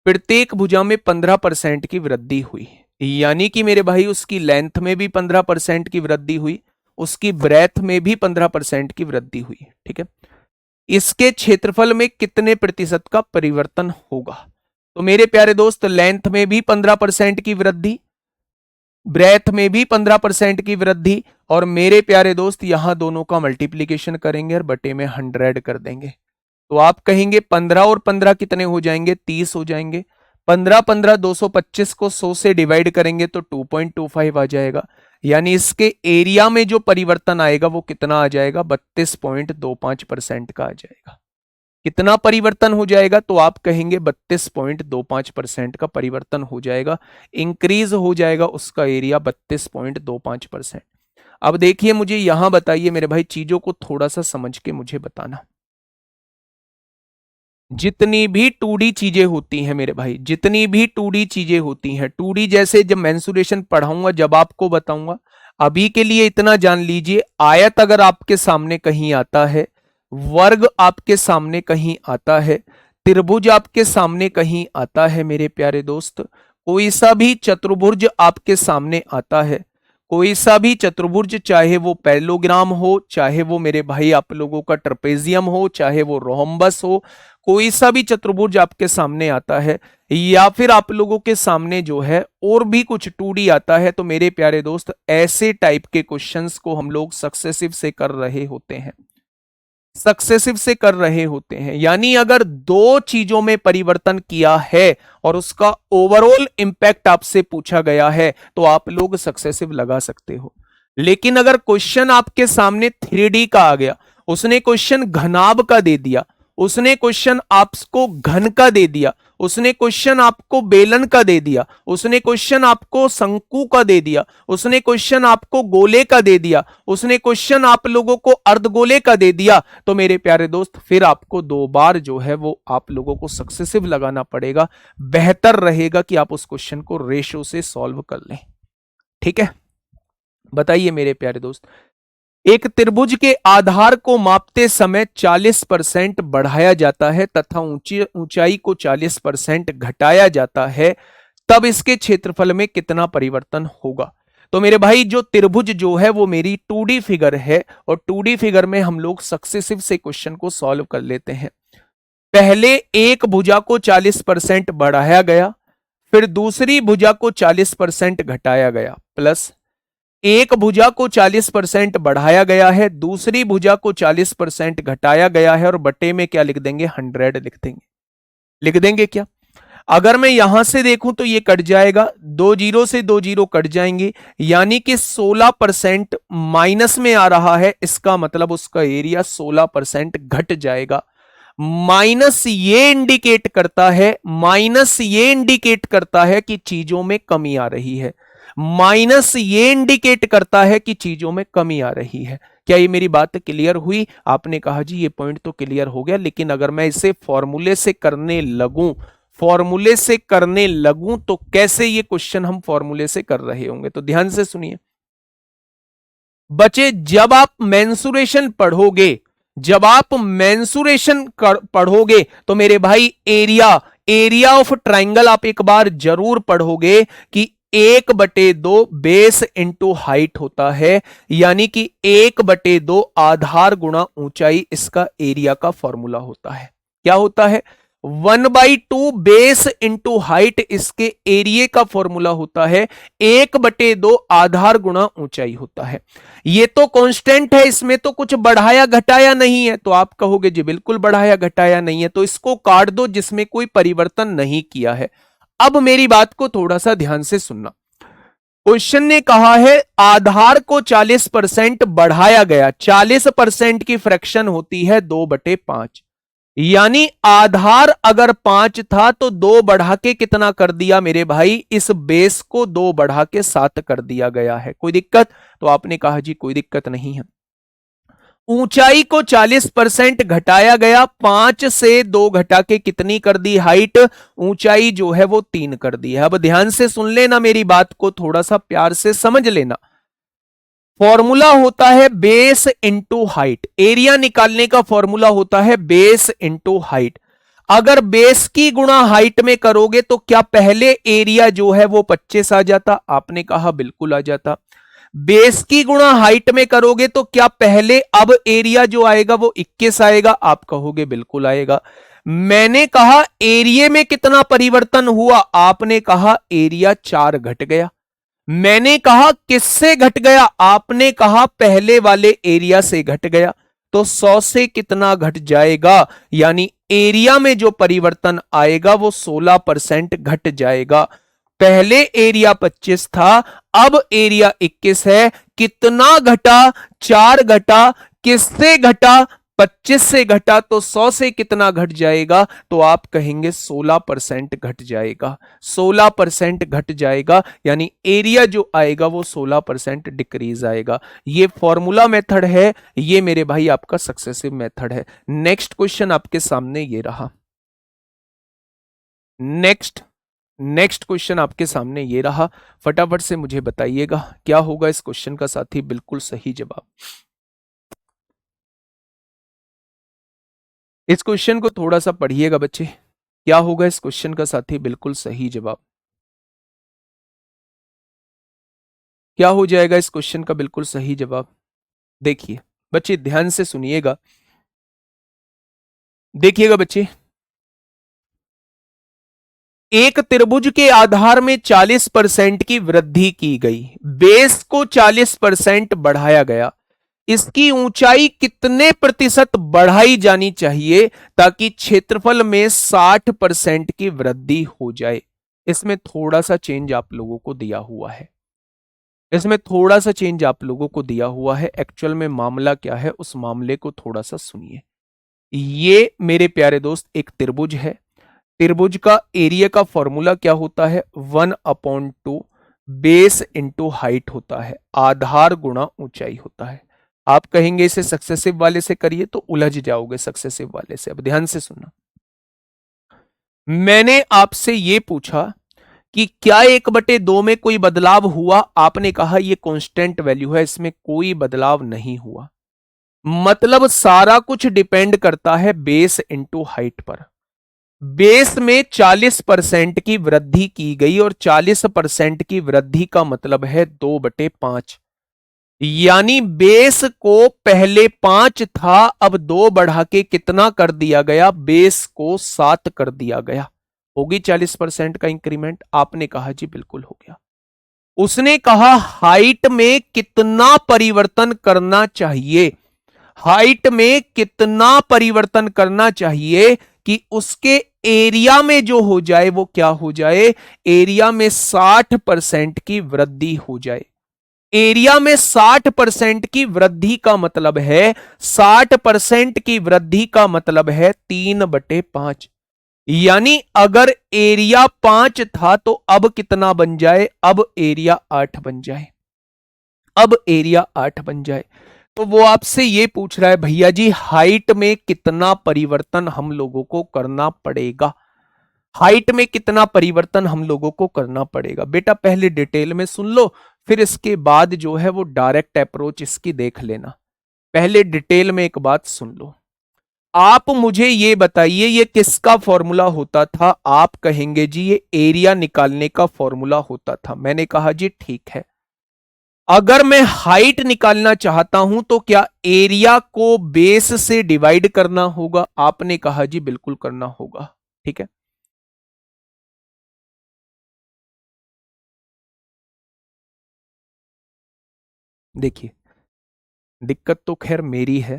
प्रत्येक भुजा में 15% की वृद्धि हुई, यानी कि मेरे भाई उसकी लेंथ में भी 15% की वृद्धि हुई, उसकी ब्रेथ में भी 15% की वृद्धि हुई, ठीक है। इसके क्षेत्रफल में कितने प्रतिशत का परिवर्तन होगा? तो मेरे प्यारे दोस्त, लेंथ में भी 15% की वृद्धि, ब्रेथ में भी 15% की वृद्धि, और मेरे प्यारे दोस्त यहां दोनों का मल्टीप्लीकेशन करेंगे और बटे में 100 कर देंगे। तो आप कहेंगे 15 और 15 कितने हो जाएंगे? 30 हो जाएंगे। 15 15 225 को 100 से डिवाइड करेंगे तो 2.25 आ जाएगा, यानी इसके एरिया में जो परिवर्तन आएगा वो कितना आ जाएगा? 32.25% का आ जाएगा। कितना परिवर्तन हो जाएगा? तो आप कहेंगे 32.25% का परिवर्तन हो जाएगा, इंक्रीज हो जाएगा उसका एरिया 32.25%। अब देखिए, मुझे यहां बताइए मेरे भाई, चीजों को थोड़ा सा समझ के मुझे बताना। जितनी भी 2D चीजें होती हैं मेरे भाई, जितनी भी 2D चीजें होती हैं, 2D जैसे जब मेंसुरेशन पढ़ाऊंगा जब आपको बताऊंगा, अभी के लिए इतना जान लीजिए, आयत अगर आपके सामने कहीं आता है, वर्ग आपके सामने कहीं आता है, त्रिभुज आपके सामने कहीं आता है मेरे प्यारे दोस्त, कोई सा भी चतुर्भुज आपके सामने आता है, कोई सा भी चतुर्भुज, चाहे वो पैरेललोग्राम हो, चाहे वो मेरे भाई आप लोगों का ट्रेपेजियम हो, चाहे वो रोहम्बस हो, कोई सा भी चतुर्भुज आपके सामने आता है, या फिर आप लोगों के सामने जो है और भी कुछ 2D आता है, तो मेरे प्यारे दोस्त ऐसे टाइप के क्वेश्चंस को हम लोग सक्सेसिव से कर रहे होते हैं, सक्सेसिव से कर रहे होते हैं। यानी अगर दो चीजों में परिवर्तन किया है और उसका ओवरऑल इंपैक्ट आपसे पूछा गया है तो आप लोग सक्सेसिव लगा सकते हो। लेकिन अगर क्वेश्चन आपके सामने 3D का आ गया, उसने क्वेश्चन घनाभ का दे दिया, उसने क्वेश्चन आपको घन का दे दिया, उसने क्वेश्चन आपको बेलन का दे दिया, उसने क्वेश्चन आपको शंकु का दे दिया, उसने क्वेश्चन आपको गोले का दे दिया, उसने क्वेश्चन आप लोगों को अर्धगोले का दे दिया, तो मेरे प्यारे दोस्त फिर आपको 2 बार जो है वो आप लोगों को सक्सेसिव लगाना पड़ेगा। बेहतर रहेगा कि आप उस क्वेश्चन को रेशो से सॉल्व कर लें, ठीक है। बताइए मेरे प्यारे दोस्त, एक त्रिभुज के आधार को मापते समय 40% बढ़ाया जाता है तथा ऊंचाई को 40% घटाया जाता है, तब इसके क्षेत्रफल में कितना परिवर्तन होगा? तो मेरे भाई जो त्रिभुज जो है वो मेरी 2D फिगर है, और 2D फिगर में हम लोग सक्सेसिव से क्वेश्चन को सॉल्व कर लेते हैं। पहले एक भुजा को 40% बढ़ाया गया, फिर दूसरी भुजा को 40% घटाया गया, प्लस एक भुजा को 40% बढ़ाया गया है, दूसरी भुजा को 40% घटाया गया है, और बटे में क्या लिख देंगे? 100 लिख देंगे। लिख देंगे क्या? अगर मैं यहां से देखूं तो ये कट जाएगा, 2 जीरो से 2 जीरो कट जाएंगे, यानी कि 16% माइनस में आ रहा है, इसका मतलब उसका एरिया 16% घट जाएगा। माइनस ये इंडिकेट करता है, माइनस ये इंडिकेट करता है कि चीजों में कमी आ रही है, माइनस ये इंडिकेट करता है कि चीजों में कमी आ रही है। क्या ये मेरी बात क्लियर हुई? आपने कहा जी ये पॉइंट तो क्लियर हो गया, लेकिन अगर मैं इसे फॉर्मूले से करने लगूं, फॉर्मूले से करने लगूं तो कैसे ये क्वेश्चन हम फॉर्मूले से कर रहे होंगे? तो ध्यान से सुनिए बच्चे, जब आप मेंसुरेशन पढ़ोगे, जब आप मेंसुरेशन पढ़ोगे तो मेरे भाई एरिया, एरिया ऑफ ट्राइंगल आप एक बार जरूर पढ़ोगे कि 1/2 बेस इंटू हाइट होता है, यानी कि 1/2 आधार गुणा ऊंचाई इसका एरिया का फॉर्मूला होता है। क्या होता है? 1/2 बेस इंटू हाइट इसके एरिया का फॉर्मूला होता है, 1/2 आधार गुणा ऊंचाई होता है। ये तो कांस्टेंट है, इसमें तो कुछ बढ़ाया घटाया नहीं है, तो आप कहोगे जी बिल्कुल बढ़ाया घटाया नहीं है, तो इसको काट दो जिसमें कोई परिवर्तन नहीं किया है। अब मेरी बात को थोड़ा सा ध्यान से सुनना। क्वेश्चन ने कहा है आधार को 40% बढ़ाया गया, 40% की फ्रैक्शन होती है 2/5, यानी आधार अगर 5 था तो 2 बढ़ा के कितना कर दिया मेरे भाई? इस बेस को 2 बढ़ा के 7 कर दिया गया है। कोई दिक्कत? तो आपने कहा जी कोई दिक्कत नहीं है। ऊंचाई को 40% घटाया गया, 5 से 2 घटा के कितनी कर दी हाइट, ऊंचाई जो है वो 3 कर दी है। अब ध्यान से सुन लेना मेरी बात को, थोड़ा सा प्यार से समझ लेना। फॉर्मूला होता है बेस इंटू हाइट, एरिया निकालने का फॉर्मूला होता है बेस इंटू हाइट। अगर बेस की गुणा हाइट में करोगे तो क्या पहले एरिया जो है वो 25 आ जाता, आपने कहा बिल्कुल आ जाता। बेस की गुणा हाइट में करोगे तो क्या पहले अब एरिया जो आएगा वो 21 आएगा, आप कहोगे बिल्कुल आएगा। मैंने कहा एरिया में कितना परिवर्तन हुआ, आपने कहा एरिया 4 घट गया। मैंने कहा किससे घट गया, आपने कहा पहले वाले एरिया से घट गया। तो 100 से कितना घट जाएगा, यानी एरिया में जो परिवर्तन आएगा वो 16% घट जाएगा। पहले एरिया 25 था, अब एरिया 21 है। कितना घटा, 4 घटा। किससे घटा, 25 से घटा। तो 100 से कितना घट जाएगा, तो आप कहेंगे 16% घट जाएगा। 16% घट जाएगा, यानी एरिया जो आएगा वो 16% डिक्रीज आएगा। ये फॉर्मूला मेथड है, ये मेरे भाई आपका सक्सेसिव मेथड है। नेक्स्ट क्वेश्चन आपके सामने ये रहा। नेक्स्ट क्वेश्चन आपके सामने ये रहा। फटाफट से मुझे बताइएगा क्या होगा इस क्वेश्चन का साथी बिल्कुल सही जवाब। इस क्वेश्चन को थोड़ा सा पढ़िएगा बच्चे, क्या होगा इस क्वेश्चन का साथी बिल्कुल सही जवाब। क्या हो जाएगा इस क्वेश्चन का बिल्कुल सही जवाब। देखिए बच्चे ध्यान से सुनिएगा, देखिएगा बच्चे, एक त्रिभुज के आधार में 40% की वृद्धि की गई, बेस को 40% बढ़ाया गया। इसकी ऊंचाई कितने प्रतिशत बढ़ाई जानी चाहिए ताकि क्षेत्रफल में 60% की वृद्धि हो जाए। इसमें थोड़ा सा चेंज आप लोगों को दिया हुआ है, इसमें थोड़ा सा चेंज आप लोगों को दिया हुआ है। एक्चुअल में मामला क्या है, उस मामले को थोड़ा सा सुनिए। ये मेरे प्यारे दोस्त एक त्रिभुज है। त्रिभुज का एरिया का फॉर्मूला क्या होता है, 1/2 बेस इंटू हाइट होता है, आधार गुणा ऊंचाई होता है। आप कहेंगे इसे सक्सेसिव वाले से करिए तो उलझ जाओगे सक्सेसिव वाले से। अब ध्यान से सुनना, मैंने आपसे यह पूछा कि क्या 1/2 में कोई बदलाव हुआ, आपने कहा यह कांस्टेंट वैल्यू है, इसमें कोई बदलाव नहीं हुआ। मतलब सारा कुछ डिपेंड करता है बेस इंटू हाइट पर। बेस में 40% की वृद्धि की गई और 40% की वृद्धि का मतलब है 2/5, यानी बेस को पहले 5 था, अब 2 बढ़ा के कितना कर दिया गया, बेस को 7 कर दिया गया। होगी 40% का इंक्रीमेंट, आपने कहा जी बिल्कुल हो गया। उसने कहा हाइट में कितना परिवर्तन करना चाहिए, हाइट में कितना परिवर्तन करना चाहिए कि उसके एरिया में जो हो जाए वो क्या हो जाए, एरिया में 60% की वृद्धि हो जाए। एरिया में 60% की वृद्धि का मतलब है, 60% की वृद्धि का मतलब है 3/5, यानी अगर एरिया 5 था तो अब कितना बन जाए, अब एरिया 8 बन जाए, अब एरिया 8 बन जाए। तो वो आपसे ये पूछ रहा है भैया जी हाइट में कितना परिवर्तन हम लोगों को करना पड़ेगा, हाइट में कितना परिवर्तन हम लोगों को करना पड़ेगा। बेटा पहले डिटेल में सुन लो, फिर इसके बाद जो है वो डायरेक्ट अप्रोच इसकी देख लेना। पहले डिटेल में एक बात सुन लो। आप मुझे ये बताइए ये किसका फॉर्मूला होता था, आप कहेंगे जी ये एरिया निकालने का फॉर्मूला होता था। मैंने कहा जी ठीक है, अगर मैं हाइट निकालना चाहता हूं तो क्या एरिया को बेस से डिवाइड करना होगा, आपने कहा जी बिल्कुल करना होगा। ठीक है, देखिए दिक्कत तो खैर मेरी है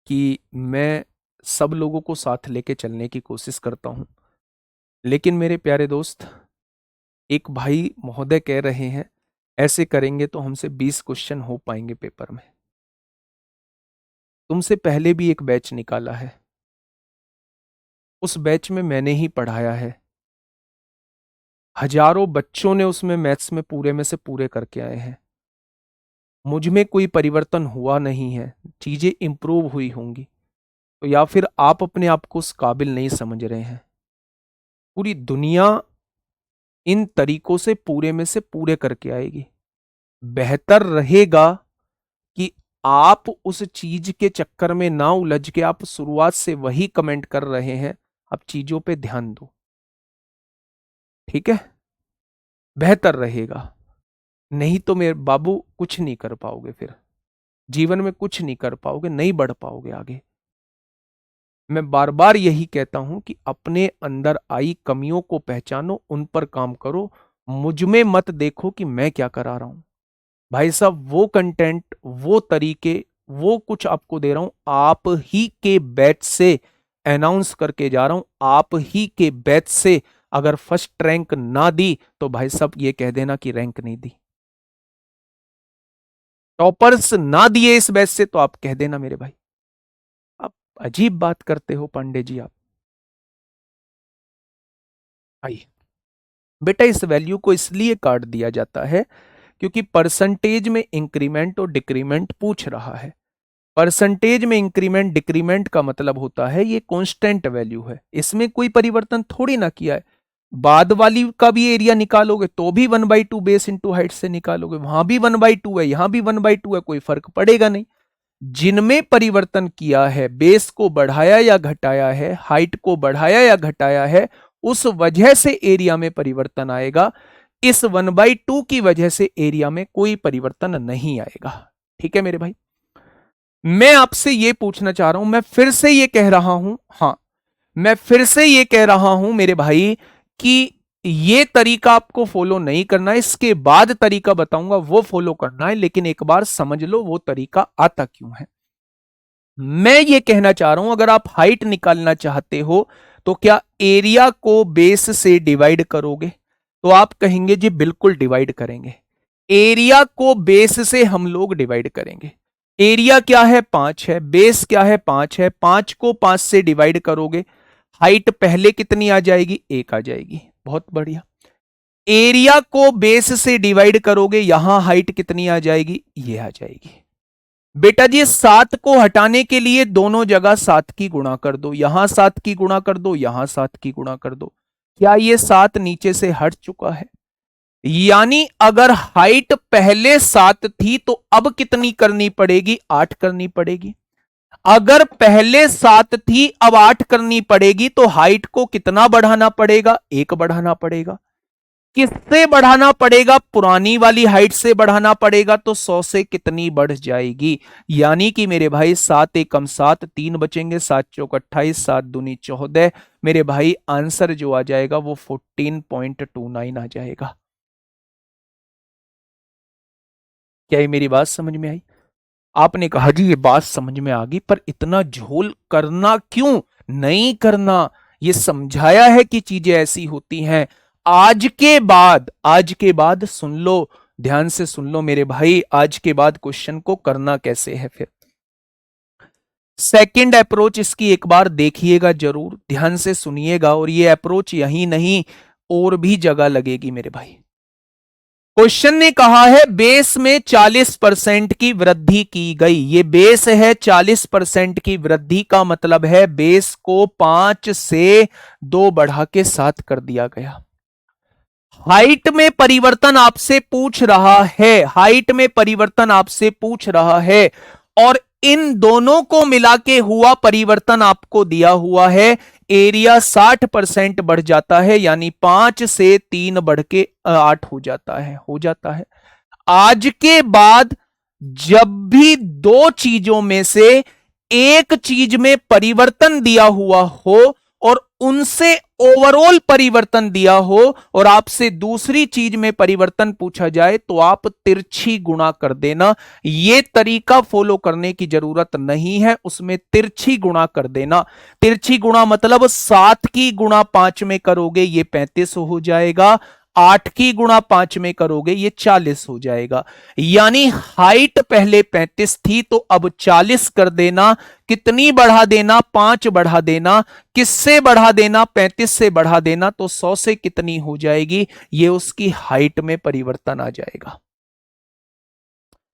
कि मैं सब लोगों को साथ लेके चलने की कोशिश करता हूं, लेकिन मेरे प्यारे दोस्त एक भाई महोदय कह रहे हैं ऐसे करेंगे तो हमसे 20 क्वेश्चन हो पाएंगे पेपर में। तुमसे पहले भी एक बैच निकाला है, उस बैच में मैंने ही पढ़ाया है, हजारों बच्चों ने उसमें मैथ्स में पूरे से पूरे करके आए हैं। मुझ में कोई परिवर्तन हुआ नहीं है, चीजें इंप्रूव हुई होंगी, तो या फिर आप अपने आप को उस काबिल नहीं समझ रहे हैं। पूरी दुनिया इन तरीकों से पूरे में से पूरे करके आएगी। बेहतर रहेगा कि आप उस चीज के चक्कर में ना उलझ के आप शुरुआत से वही कमेंट कर रहे हैं, आप चीजों पे ध्यान दो, ठीक है? बेहतर रहेगा। नहीं तो मेरे बाबू कुछ नहीं कर पाओगे, फिर जीवन में कुछ नहीं कर पाओगे, नहीं बढ़ पाओगे आगे। मैं बार बार यही कहता हूं कि अपने अंदर आई कमियों को पहचानो, उन पर काम करो। मुझ में मत देखो कि मैं क्या करा रहा हूं। भाई साहब, वो कंटेंट, वो तरीके, वो कुछ आपको दे रहा हूं, आप ही के बैच से अनाउंस करके जा रहा हूं, आप ही के बैच से। अगर फर्स्ट रैंक ना दी तो भाई साहब ये कह देना कि रैंक नहीं दी। टॉपर्स ना दिए इस बैच से तो आप कह देना मेरे भाई। आप अजीब बात करते हो पांडे जी आप। आइए बेटा, इस वैल्यू को इसलिए काट दिया जाता है क्योंकि परसेंटेज में इंक्रीमेंट और डिक्रीमेंट पूछ रहा है। परसेंटेज में इंक्रीमेंट डिक्रीमेंट का मतलब होता है ये कांस्टेंट वैल्यू है, इसमें कोई परिवर्तन थोड़ी ना किया है। बाद वाली का भी एरिया निकालोगे तो भी 1/2 बेस इंटू हाइट से निकालोगे, वहां भी 1/2 है, यहां भी 1/2 है, कोई फर्क पड़ेगा नहीं। जिनमें परिवर्तन किया है, बेस को बढ़ाया या घटाया है, हाइट को बढ़ाया या घटाया है, उस वजह से एरिया में परिवर्तन आएगा। इस 1/2 की वजह से एरिया में कोई परिवर्तन नहीं आएगा। ठीक है मेरे भाई? मैं आपसे यह पूछना चाह रहा हूं, मैं फिर से यह कह रहा हूं, हां, मैं फिर से यह कह रहा हूं मेरे भाई कि यह तरीका आपको फॉलो नहीं करना है। इसके बाद तरीका बताऊंगा वो फॉलो करना है, लेकिन एक बार समझ लो वो तरीका आता क्यों है। मैं ये कहना चाह रहा हूं, अगर आप हाइट निकालना चाहते हो तो क्या एरिया को बेस से डिवाइड करोगे? तो आप कहेंगे जी बिल्कुल डिवाइड करेंगे। एरिया को बेस से हम लोग डिवाइड करेंगे। एरिया क्या है? 5 है। बेस क्या है? 5 है। 5 को 5 से डिवाइड करोगे, हाइट पहले कितनी आ जाएगी? 1 आ जाएगी। बहुत बढ़िया। एरिया को बेस से डिवाइड करोगे, यहां हाइट कितनी आ जाएगी? ये आ जाएगी। बेटा जी 7 को हटाने के लिए दोनों जगह 7 की गुणा कर दो, यहां 7 की गुणा कर दो, यहां 7 की गुणा कर दो। क्या ये 7 नीचे से हट चुका है? यानी अगर हाइट पहले 7 थी तो अब कितनी करनी पड़ेगी? 8 करनी पड़ेगी। अगर पहले 7 थी अब 8 करनी पड़ेगी, तो हाइट को कितना बढ़ाना पड़ेगा? 1 बढ़ाना पड़ेगा। किससे बढ़ाना पड़ेगा? पुरानी वाली हाइट से बढ़ाना पड़ेगा। तो 100 से कितनी बढ़ जाएगी? यानी कि मेरे भाई 7 एकम 7, 3 बचेंगे, 7 चौक 28, 7 दूनी 14। मेरे भाई आंसर जो आ जाएगा वो 14.29 आ जाएगा। क्या ये मेरी बात समझ में आई? आपने कहा जी ये बात समझ में आ गई, पर इतना झोल करना क्यों? नहीं करना। ये समझाया है कि चीजें ऐसी होती हैं। आज के बाद सुन लो, ध्यान से सुन लो मेरे भाई, आज के बाद क्वेश्चन को करना कैसे है फिर। सेकंड अप्रोच इसकी एक बार देखिएगा, जरूर ध्यान से सुनिएगा, और ये अप्रोच यही नहीं और भी जगह लगेगी मेरे भाई। क्वेश्चन ने कहा है बेस में 40% की वृद्धि की गई। ये बेस है, 40% की वृद्धि का मतलब है बेस को 5 से 2 बढ़ा के 7 कर दिया गया। हाइट में परिवर्तन आपसे पूछ रहा है, हाइट में परिवर्तन आपसे पूछ रहा है, और इन दोनों को मिला के हुआ परिवर्तन आपको दिया हुआ है। एरिया 60% बढ़ जाता है, यानी 5 से 3 बढ़ के 8 हो जाता है। आज के बाद जब भी दो चीजों में से एक चीज में परिवर्तन दिया हुआ हो और उनसे ओवरऑल परिवर्तन दिया हो और आपसे दूसरी चीज में परिवर्तन पूछा जाए, तो आप तिरछी गुणा कर देना। यह तरीका फॉलो करने की जरूरत नहीं है, उसमें तिरछी गुणा कर देना। तिरछी गुणा मतलब 7 की गुणा 5 में करोगे ये 35 हो जाएगा, 8 की गुणा 5 में करोगे ये 40 हो जाएगा। यानी हाइट पहले 35 थी तो अब 40 कर देना। कितनी बढ़ा देना? 5 बढ़ा देना। किससे बढ़ा देना? 35 से बढ़ा देना। तो 100 से कितनी हो जाएगी? ये उसकी हाइट में परिवर्तन आ जाएगा।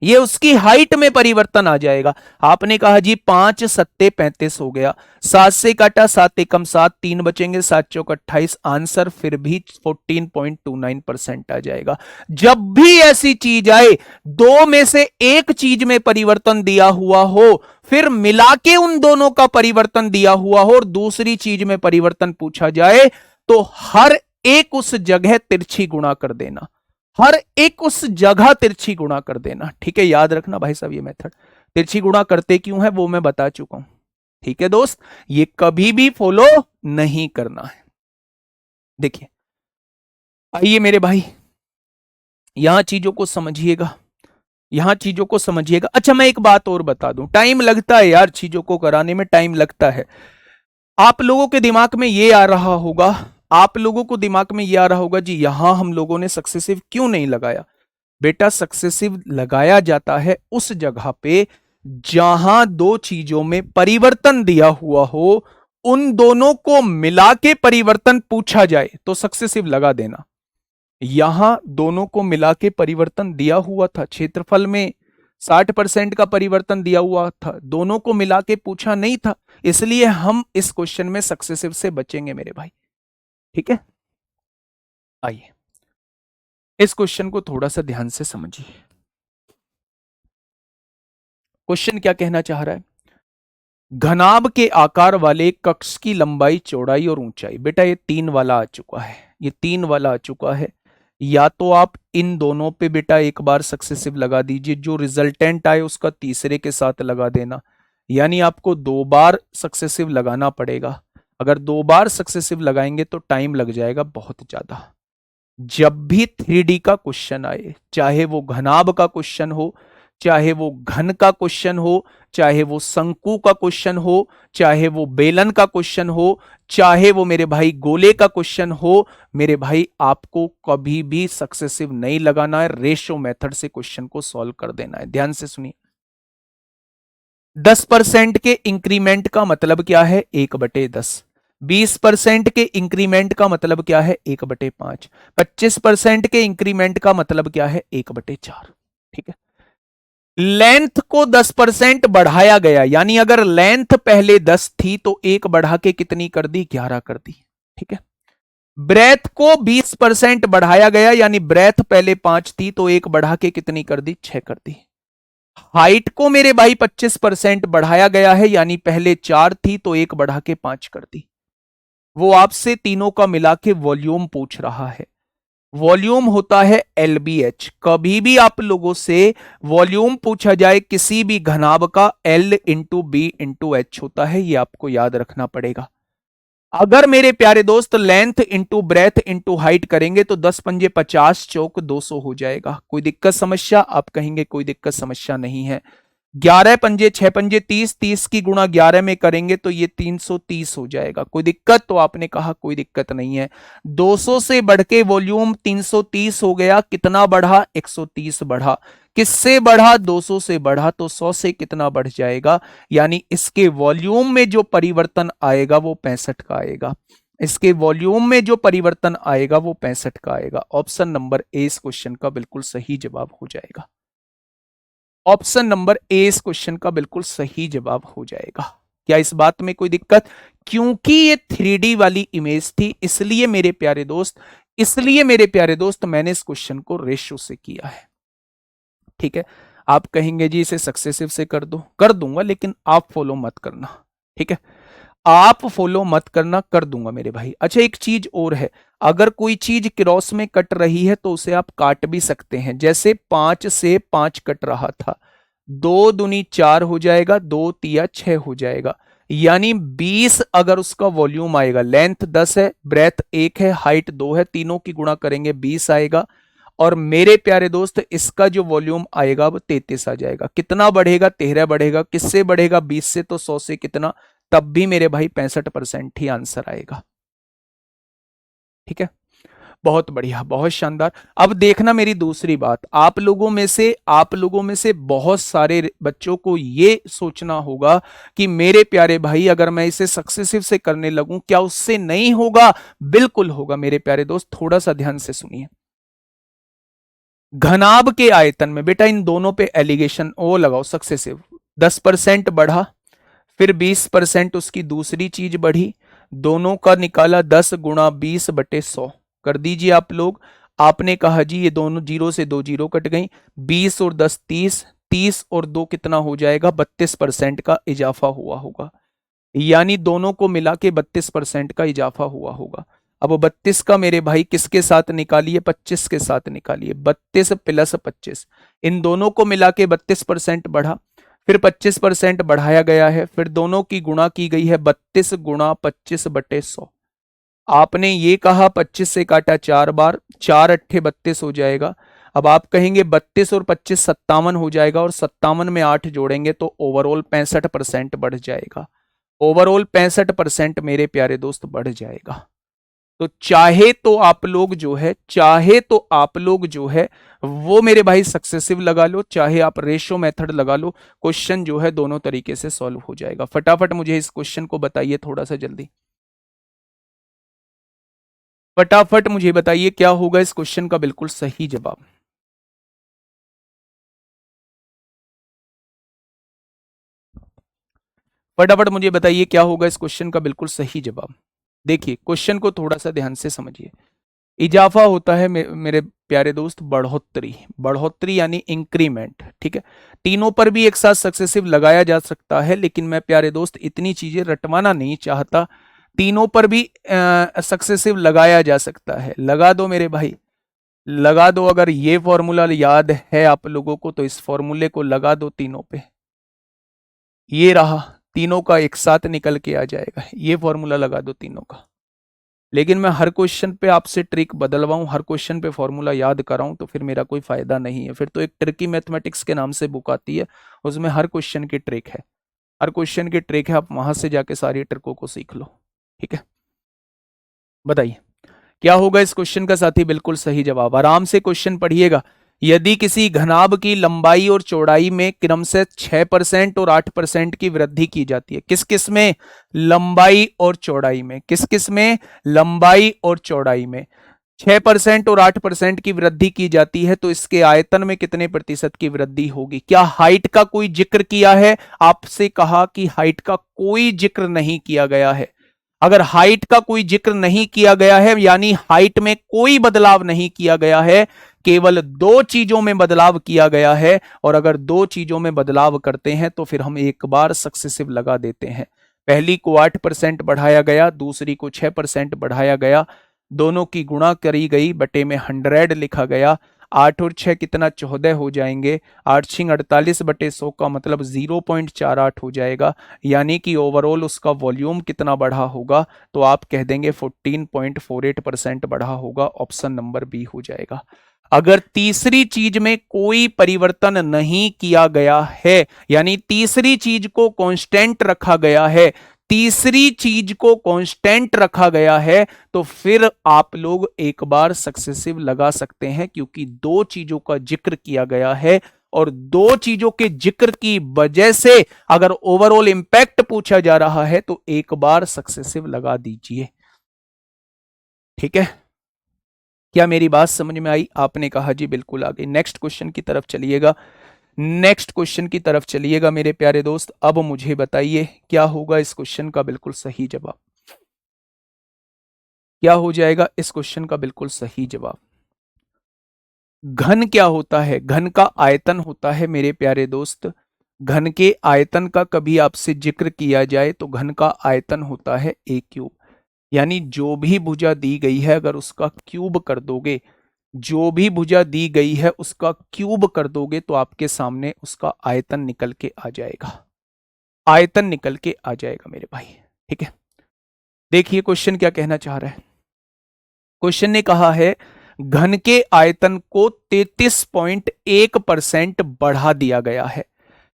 ये उसकी हाइट में परिवर्तन आ जाएगा। आपने कहा जी 5 सत्ते 35 हो गया, 7 से काटा 7 एकम 7, 3 बचेंगे, 7 चौक 28, आंसर फिर भी 14.29% आ जाएगा। जब भी ऐसी चीज आए, दो में से एक चीज में परिवर्तन दिया हुआ हो, फिर मिला के उन दोनों का परिवर्तन दिया हुआ हो और दूसरी चीज में परिवर्तन पूछा जाए, तो हर एक उस जगह तिरछी गुणा कर देना, हर एक उस जगह तिरछी गुणा कर देना। ठीक है, याद रखना भाई साहब, ये मेथड तिरछी गुणा करते क्यों है वो मैं बता चुका हूं। ठीक है दोस्त, ये कभी भी फॉलो नहीं करना है। देखिए, आइए मेरे भाई, यहां चीजों को समझिएगा, यहां चीजों को समझिएगा। अच्छा, मैं एक बात और बता दूं, टाइम लगता है यार, चीजों को कराने में टाइम लगता है। आप लोगों के दिमाग में ये आ रहा होगा, आप लोगों को दिमाग में ये आ रहा होगा, जी यहां हम लोगों ने सक्सेसिव क्यों नहीं लगाया। बेटा, सक्सेसिव लगाया जाता है उस जगह पे जहां दो चीजों में परिवर्तन दिया हुआ हो, उन दोनों को मिला के परिवर्तन पूछा जाए तो सक्सेसिव लगा देना। यहां दोनों को मिला के परिवर्तन दिया हुआ था, क्षेत्रफल में 60% का परिवर्तन दिया हुआ था, दोनों को मिला के पूछा नहीं था, इसलिए हम इस क्वेश्चन में सक्सेसिव से बचेंगे मेरे भाई। ठीक है, आइए इस क्वेश्चन को थोड़ा सा ध्यान से समझिए। क्वेश्चन क्या कहना चाह रहा है, घनाभ के आकार वाले कक्ष की लंबाई, चौड़ाई और ऊंचाई। बेटा, ये 3 वाला आ चुका है, ये 3 वाला आ चुका है। या तो आप इन दोनों पे बेटा एक बार सक्सेसिव लगा दीजिए, जो रिजल्टेंट आए उसका तीसरे के साथ लगा देना, यानी आपको 2 बार सक्सेसिव लगाना पड़ेगा। अगर 2 बार सक्सेसिव लगाएंगे तो टाइम लग जाएगा बहुत ज्यादा। जब भी 3D का क्वेश्चन आए, चाहे वो घनाभ का क्वेश्चन हो, चाहे वो घन का क्वेश्चन हो, चाहे वो शंकु का क्वेश्चन हो, चाहे वो बेलन का क्वेश्चन हो, चाहे वो मेरे भाई गोले का क्वेश्चन हो, मेरे भाई आपको कभी भी सक्सेसिव नहीं लगाना है, रेशो मेथड से क्वेश्चन को सॉल्व कर देना है। ध्यान से सुनिए, 10% के इंक्रीमेंट का मतलब क्या है, 1/10। 20% के इंक्रीमेंट का मतलब क्या है, 1/5। 25% के इंक्रीमेंट का मतलब क्या है, 1/4। ठीक है, लेंथ को 10% बढ़ाया गया, यानी अगर लेंथ पहले 10 थी तो 1 बढ़ा के कितनी कर दी, 11 कर दी। ठीक है, ब्रेथ को 20% बढ़ाया गया, यानी ब्रेथ पहले 5 थी तो 1 बढ़ा के कितनी कर दी, 6 कर दी। हाइट को मेरे भाई 25% बढ़ाया गया है, यानी पहले 4 थी तो 1 बढ़ा के 5 कर दी। वो आपसे तीनों का मिला के वॉल्यूम पूछ रहा है। वॉल्यूम होता है LBH। कभी भी आप लोगों से वॉल्यूम पूछा जाए किसी भी घनाभ का, L into B into H होता है, ये आपको याद रखना पड़ेगा। अगर मेरे प्यारे दोस्त length into breadth into height करेंगे तो 10 पंजे 50 चौक 200 हो जाएगा। कोई दिक्कत समस्या, आप कहेंगे कोई दिक्कत समस्या नहीं है। 11 पंजे 6 पंजे 30, 30 की गुणा 11 में करेंगे तो ये 330 हो जाएगा। कोई दिक्कत, तो आपने कहा कोई दिक्कत नहीं है। 200 से बढ़ के वॉल्यूम 330 हो गया, कितना बढ़ा, 130 बढ़ा। किससे बढ़ा, 200 से बढ़ा, तो 100 से कितना बढ़ जाएगा, यानी इसके वॉल्यूम में जो परिवर्तन आएगा वो 65 का आएगा। इसके वॉल्यूम में जो परिवर्तन आएगा वो 65 का आएगा। ऑप्शन नंबर ए इस क्वेश्चन का बिल्कुल सही जवाब हो जाएगा। ऑप्शन नंबर ए इस क्वेश्चन का बिल्कुल सही जवाब हो जाएगा। क्या इस बात में कोई दिक्कत, क्योंकि ये 3D वाली इमेज थी, इसलिए मेरे प्यारे दोस्त, इसलिए मेरे प्यारे दोस्त मैंने इस क्वेश्चन को रेशो से किया है। ठीक है, आप कहेंगे जी इसे सक्सेसिव से कर दो, कर दूंगा, लेकिन आप फॉलो मत करना। ठीक है, आप फॉलो मत करना, कर दूंगा मेरे भाई। अच्छा, एक चीज और है, अगर कोई चीज क्रॉस में कट रही है तो उसे आप काट भी सकते हैं। जैसे 5 से 5 कट रहा था, 2 दूनी 4 हो जाएगा, 2 तिया 6 हो जाएगा, यानी 20 अगर उसका वॉल्यूम आएगा। लेंथ 10 है, ब्रेथ 1 है, हाइट 2 है, तीनों की गुणा करेंगे 20 आएगा। और मेरे प्यारे दोस्त इसका जो वॉल्यूम आएगा वो 33 आ जाएगा। कितना बढ़ेगा, 13 बढ़ेगा। किससे बढ़ेगा, 20 से, तो 100 से कितना, तब भी मेरे भाई 65% ही आंसर आएगा। ठीक है, बहुत बढ़िया, बहुत शानदार। अब देखना मेरी दूसरी बात, आप लोगों में से बहुत सारे बच्चों को ये सोचना होगा कि मेरे प्यारे भाई अगर मैं इसे सक्सेसिव से करने लगूं क्या उससे नहीं होगा। बिल्कुल होगा मेरे प्यारे दोस्त, थोड़ा सा ध्यान से सुनिए, घनाभ के आयतन में, बेटा इन दोनों पे एलिगेशन ओ लगाओ सक्सेसिव, 10% बढ़ा, फिर 20% उसकी दूसरी चीज बढ़ी, दोनों का निकाला 10 गुणा 20/100 कर दीजिए आप लोग। आपने कहा जी ये दोनों जीरो से दो जीरो कट गई, 20 और 10 30, 30 और 2 कितना हो जाएगा, 32% का इजाफा हुआ होगा, यानी दोनों को मिला के 32% का इजाफा हुआ होगा। अब 32 का मेरे भाई किसके साथ निकालिए, 25 के साथ निकालिए, 32 प्लस 25, इन दोनों को मिला के 32% बढ़ा, फिर 25% बढ़ाया गया है, फिर दोनों की गुणा की गई है, 32 गुणा 25/100। आपने ये कहा 25 से काटा 4 बार, 4 अट्ठे 32 हो जाएगा। अब आप कहेंगे 32 और 25 57 हो जाएगा, और 57 में 8 जोड़ेंगे तो ओवरऑल 65% बढ़ जाएगा। ओवरऑल 65% मेरे प्यारे दोस्त बढ़ जाएगा। तो चाहे तो आप लोग जो है, चाहे तो आप लोग जो है वो मेरे भाई सक्सेसिव लगा लो, चाहे आप रेशो मेथड लगा लो, क्वेश्चन जो है दोनों तरीके से सॉल्व हो जाएगा। फटाफट मुझे इस क्वेश्चन को बताइए थोड़ा सा जल्दी, फटाफट मुझे बताइए क्या होगा इस क्वेश्चन का बिल्कुल सही जवाब। फटाफट मुझे बताइए क्या होगा इस क्वेश्चन का बिल्कुल सही जवाब। देखिए क्वेश्चन को थोड़ा सा ध्यान से समझिए। इजाफा होता है मेरे प्यारे दोस्त बढ़ोतरी, बढ़ोतरी यानी इंक्रीमेंट, ठीक है। तीनों पर भी एक साथ सक्सेसिव लगाया जा सकता है, लेकिन मैं प्यारे दोस्त इतनी चीजें रटवाना नहीं चाहता, तीनों पर भी सक्सेसिव लगाया जा सकता है। लगा दो मेरे भाई, लगा दो। अगर ये फॉर्मूला याद है आप लोगों को तो इस फॉर्मूले को लगा दो तीनों पे, ये रहा, तीनों का एक साथ निकल के आ जाएगा, ये फॉर्मूला लगा दो तीनों का। लेकिन मैं हर क्वेश्चन पे आपसे ट्रिक बदलवाऊं, हर क्वेश्चन पे फॉर्मूला याद कराऊं तो फिर मेरा कोई फायदा नहीं है। फिर तो एक ट्रिकी मैथमेटिक्स के नाम से बुक आती है, उसमें हर क्वेश्चन की ट्रिक है, हर क्वेश्चन की ट्रिक है, आप वहां से जाके सारी ट्रिकों को सीख लो, ठीक है। बताइए क्या होगा इस क्वेश्चन का साथी बिल्कुल सही जवाब। आराम से क्वेश्चन पढ़िएगा। यदि किसी घनाभ की लंबाई और चौड़ाई में क्रम से 6% और 8% की वृद्धि की जाती है, किस किस में, लंबाई और चौड़ाई में, किस किस में, लंबाई और चौड़ाई में 6% और 8% की वृद्धि की जाती है, तो इसके आयतन में कितने प्रतिशत की वृद्धि होगी। क्या हाइट का कोई जिक्र किया है, आपसे कहा कि हाइट का कोई जिक्र नहीं किया गया है। अगर हाइट का कोई जिक्र नहीं किया गया है यानी हाइट में कोई बदलाव नहीं किया गया है, केवल दो चीजों में बदलाव किया गया है, और अगर दो चीजों में बदलाव करते हैं तो फिर हम एक बार सक्सेसिव लगा देते हैं। पहली को 8% बढ़ाया गया, दूसरी को 6% बढ़ाया गया, दोनों की गुणा करी गई, बटे में 100 लिखा गया, 8 और 6 कितना 14 हो जाएंगे, 8 छिंग 48/100 का मतलब 0.48 हो जाएगा, यानी कि ओवरऑल उसका वॉल्यूम कितना बढ़ा होगा, तो आप कह देंगे 14.48% बढ़ा होगा। ऑप्शन नंबर बी हो जाएगा। अगर तीसरी चीज में कोई परिवर्तन नहीं किया गया है, यानी तीसरी चीज को कांस्टेंट रखा गया है, तीसरी चीज को कांस्टेंट रखा गया है, तो फिर आप लोग एक बार सक्सेसिव लगा सकते हैं, क्योंकि दो चीजों का जिक्र किया गया है, और दो चीजों के जिक्र की वजह से अगर ओवरऑल इंपैक्ट पूछा जा रहा है तो एक बार सक्सेसिव लगा दीजिए, ठीक है। क्या मेरी बात समझ में आई? आपने कहा जी बिल्कुल आ गई। नेक्स्ट क्वेश्चन की तरफ चलिएगा, नेक्स्ट क्वेश्चन की तरफ चलिएगा मेरे प्यारे दोस्त। अब मुझे बताइए क्या होगा इस क्वेश्चन का बिल्कुल सही जवाब, क्या हो जाएगा इस क्वेश्चन का बिल्कुल सही जवाब। घन क्या होता है? घन का आयतन होता है मेरे प्यारे दोस्त। घन के आयतन का कभी आपसे जिक्र किया जाए तो घन का आयतन होता है a क्यूब, यानी जो भी भुजा दी गई है अगर उसका क्यूब कर दोगे, जो भी भुजा दी गई है उसका क्यूब कर दोगे तो आपके सामने उसका आयतन निकल के आ जाएगा, आयतन निकल के आ जाएगा मेरे भाई, ठीक है। देखिए क्वेश्चन क्या कहना चाह रहा है। क्वेश्चन ने कहा है घन के आयतन को 33.1% बढ़ा दिया गया है।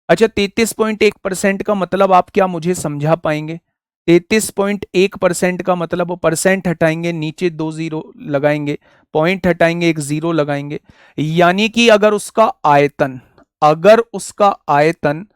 अच्छा 33.1% का मतलब आप क्या मुझे समझा पाएंगे? 33.1% का मतलब वो परसेंट हटाएंगे, नीचे 2 जीरो लगाएंगे, पॉइंट हटाएंगे, एक जीरो लगाएंगे, यानी कि अगर उसका आयतन, अगर उसका आयतन,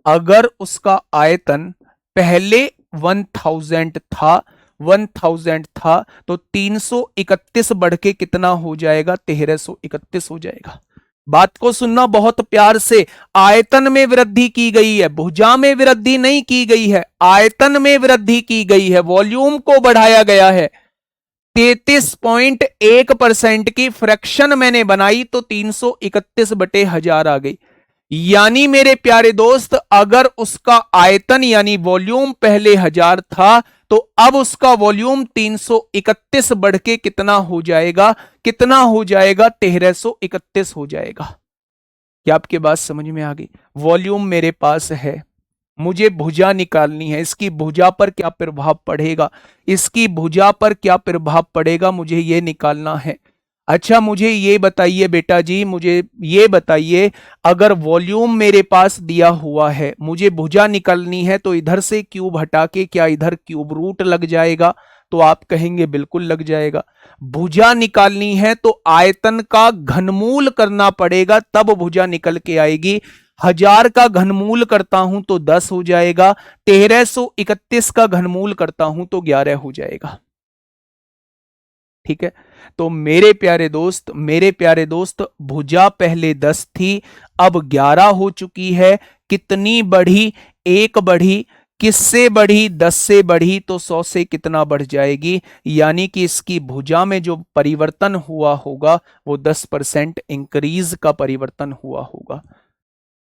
अगर उसका आयतन पहले 1000 था, 1000 था, तो 331 बढ़ के कितना हो जाएगा? 1331 हो जाएगा। बात को सुनना बहुत प्यार से। आयतन में वृद्धि की गई है, भुजा में वृद्धि नहीं की गई है, आयतन में वृद्धि की गई है, वॉल्यूम को बढ़ाया गया है। 33.1% की फ्रैक्शन मैंने बनाई तो 331/1000 आ गई। यानी मेरे प्यारे दोस्त, अगर उसका आयतन यानी वॉल्यूम पहले 1000 था तो अब उसका वॉल्यूम 331 बढ़ के कितना हो जाएगा? कितना हो जाएगा? 1331 हो जाएगा। क्या आपके बात समझ में आ गई? वॉल्यूम मेरे पास है, मुझे भुजा निकालनी है, इसकी भुजा पर क्या प्रभाव पड़ेगा, इसकी भुजा पर क्या प्रभाव पड़ेगा, मुझे ये निकालना है। अच्छा मुझे ये बताइए बेटा जी, मुझे ये बताइए, अगर वॉल्यूम मेरे पास दिया हुआ है, मुझे भुजा निकालनी है, तो इधर से क्यूब हटा के क्या इधर क्यूब रूट लग जाएगा? तो आप कहेंगे बिल्कुल लग जाएगा। भुजा निकालनी है तो आयतन का घनमूल करना पड़ेगा, तब भुजा निकल के आएगी। 1000 का घनमूल करता हूं तो 10 हो जाएगा, 1331 का घनमूल करता हूं तो 11 हो जाएगा। ठीक है, तो मेरे प्यारे दोस्त, मेरे प्यारे दोस्त, भुजा पहले 10 थी, अब 11 हो चुकी है। कितनी बढ़ी? 1 बढ़ी। किससे बढ़ी? 10 से बढ़ी, तो 100 से कितना बढ़ जाएगी? यानी कि इसकी भुजा में जो परिवर्तन हुआ होगा वो 10% इंक्रीज का परिवर्तन हुआ होगा।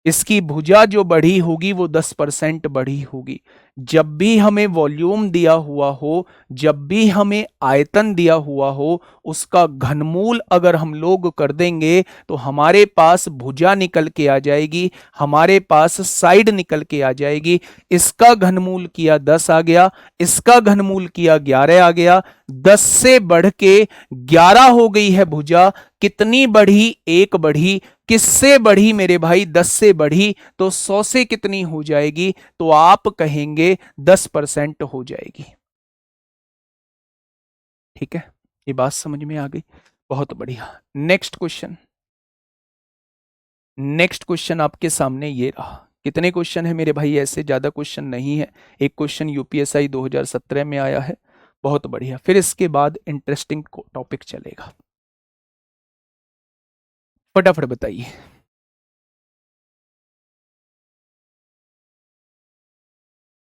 इसकी भुजा जो बढ़ी होगी वो 10% बढ़ी होगी। जब भी हमें वॉल्यूम दिया हुआ हो, जब भी हमें आयतन दिया हुआ हो, उसका घनमूल अगर हम लोग कर देंगे तो हमारे पास भुजा निकल के आ जाएगी, हमारे पास साइड निकल के आ जाएगी। इसका घनमूल किया 10 आ गया, इसका घनमूल किया 11 आ गया, 10 से बढ़ के 11 हो गई है भुजा। कितनी बढ़ी? 1 बढ़ी। किससे बढ़ी मेरे भाई? 10 से बढ़ी, तो 100 से कितनी हो जाएगी? तो आप कहेंगे 10% हो जाएगी। ठीक है, ये बात समझ में आ गई? बहुत बढ़िया। नेक्स्ट क्वेश्चन, नेक्स्ट क्वेश्चन आपके सामने ये रहा। कितने क्वेश्चन है मेरे भाई? ऐसे ज्यादा क्वेश्चन नहीं है, एक क्वेश्चन यूपीएसआई 2017 में आया है। बहुत बढ़िया, फिर इसके बाद इंटरेस्टिंग टॉपिक चलेगा। फटाफट बताइए।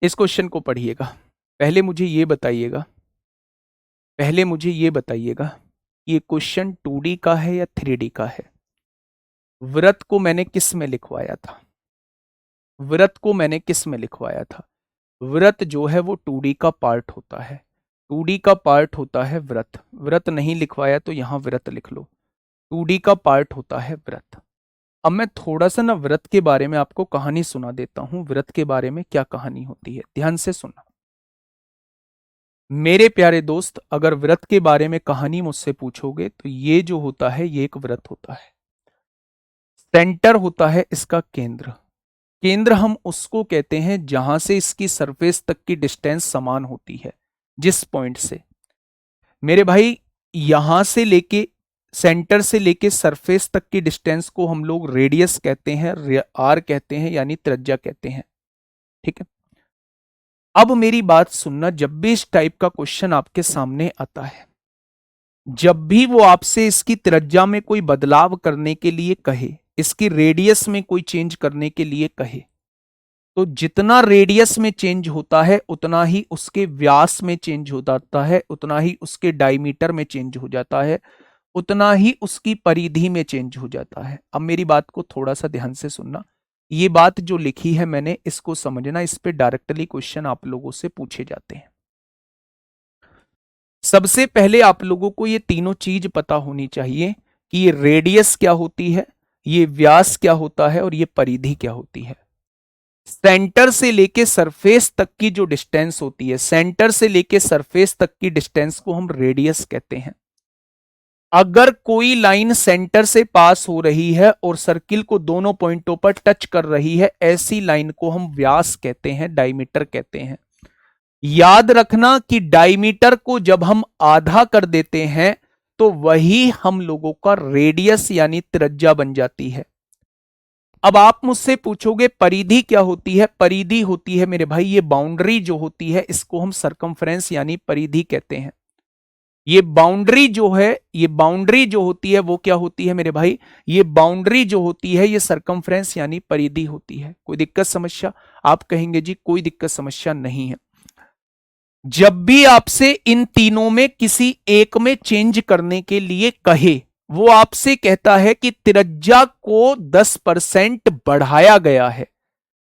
इस क्वेश्चन को पढ़िएगा। पहले मुझे ये बताइएगा, पहले मुझे ये बताइएगा, ये क्वेश्चन 2D का है या 3D का है? व्रत को मैंने किस में लिखवाया था? व्रत को मैंने किस में लिखवाया था? व्रत जो है वो 2D का पार्ट होता है, 2D का पार्ट होता है व्रत। व्रत नहीं लिखवाया तो यहां व्रत लिख लो, 2D का पार्ट होता है व्रत। अब मैं थोड़ा सा ना व्रत के बारे में आपको कहानी सुना देता हूं। व्रत के बारे में क्या कहानी होती है, ध्यान से सुनना मेरे प्यारे दोस्त। अगर व्रत के बारे में कहानी मुझसे पूछोगे तो ये जो होता है ये एक व्रत होता है। सेंटर होता है इसका केंद्र। केंद्र हम उसको कहते हैं जहां से इसकी सरफेस तक की डिस्टेंस समान होती है। जिस पॉइंट से मेरे भाई, यहां से लेके, सेंटर से लेके सरफेस तक की डिस्टेंस को हम लोग रेडियस कहते हैं, आर कहते हैं, यानी त्रिज्या कहते हैं। ठीक है, अब मेरी बात सुनना, जब भी इस टाइप का क्वेश्चन आपके सामने आता है, जब भी वो आपसे इसकी त्रिज्या में कोई बदलाव करने के लिए कहे, इसकी रेडियस में कोई चेंज करने के लिए कहे, तो जितना रेडियस में चेंज होता है उतना ही उसके व्यास में चेंज हो जाता है, उतना ही उसके डायमीटर में चेंज हो जाता है, उतना ही उसकी परिधि में चेंज हो जाता है। अब मेरी बात को थोड़ा सा ध्यान से सुनना, ये बात जो लिखी है मैंने, इसको समझना, इस पे डायरेक्टली क्वेश्चन आप लोगों से पूछे जाते हैं। सबसे पहले आप लोगों को ये तीनों चीज पता होनी चाहिए कि ये रेडियस क्या होती है, ये व्यास क्या होता है, और ये परिधि क्या होती है। सेंटर से लेके सरफेस तक की जो डिस्टेंस होती है, सेंटर से लेके सरफेस तक की डिस्टेंस को हम रेडियस कहते हैं। अगर कोई लाइन सेंटर से पास हो रही है और सर्किल को दोनों पॉइंटों पर टच कर रही है, ऐसी लाइन को हम व्यास कहते हैं, डायमीटर कहते हैं। याद रखना कि डायमीटर को जब हम आधा कर देते हैं तो वही हम लोगों का रेडियस यानी त्रिज्या बन जाती है। अब आप मुझसे पूछोगे परिधि क्या होती है? परिधि होती है मेरे भाई, ये बाउंड्री जो होती है इसको हम सरकमफ्रेंस यानी परिधि कहते हैं। ये बाउंड्री जो है, ये बाउंड्री जो होती है वो क्या होती है मेरे भाई, ये बाउंड्री जो होती है ये सरकमफ्रेंस यानी परिधि होती है। कोई दिक्कत समस्या? आप कहेंगे जी कोई दिक्कत समस्या नहीं है। जब भी आपसे इन तीनों में किसी एक में चेंज करने के लिए कहे, वो आपसे कहता है कि त्रिज्या को 10% बढ़ाया गया है,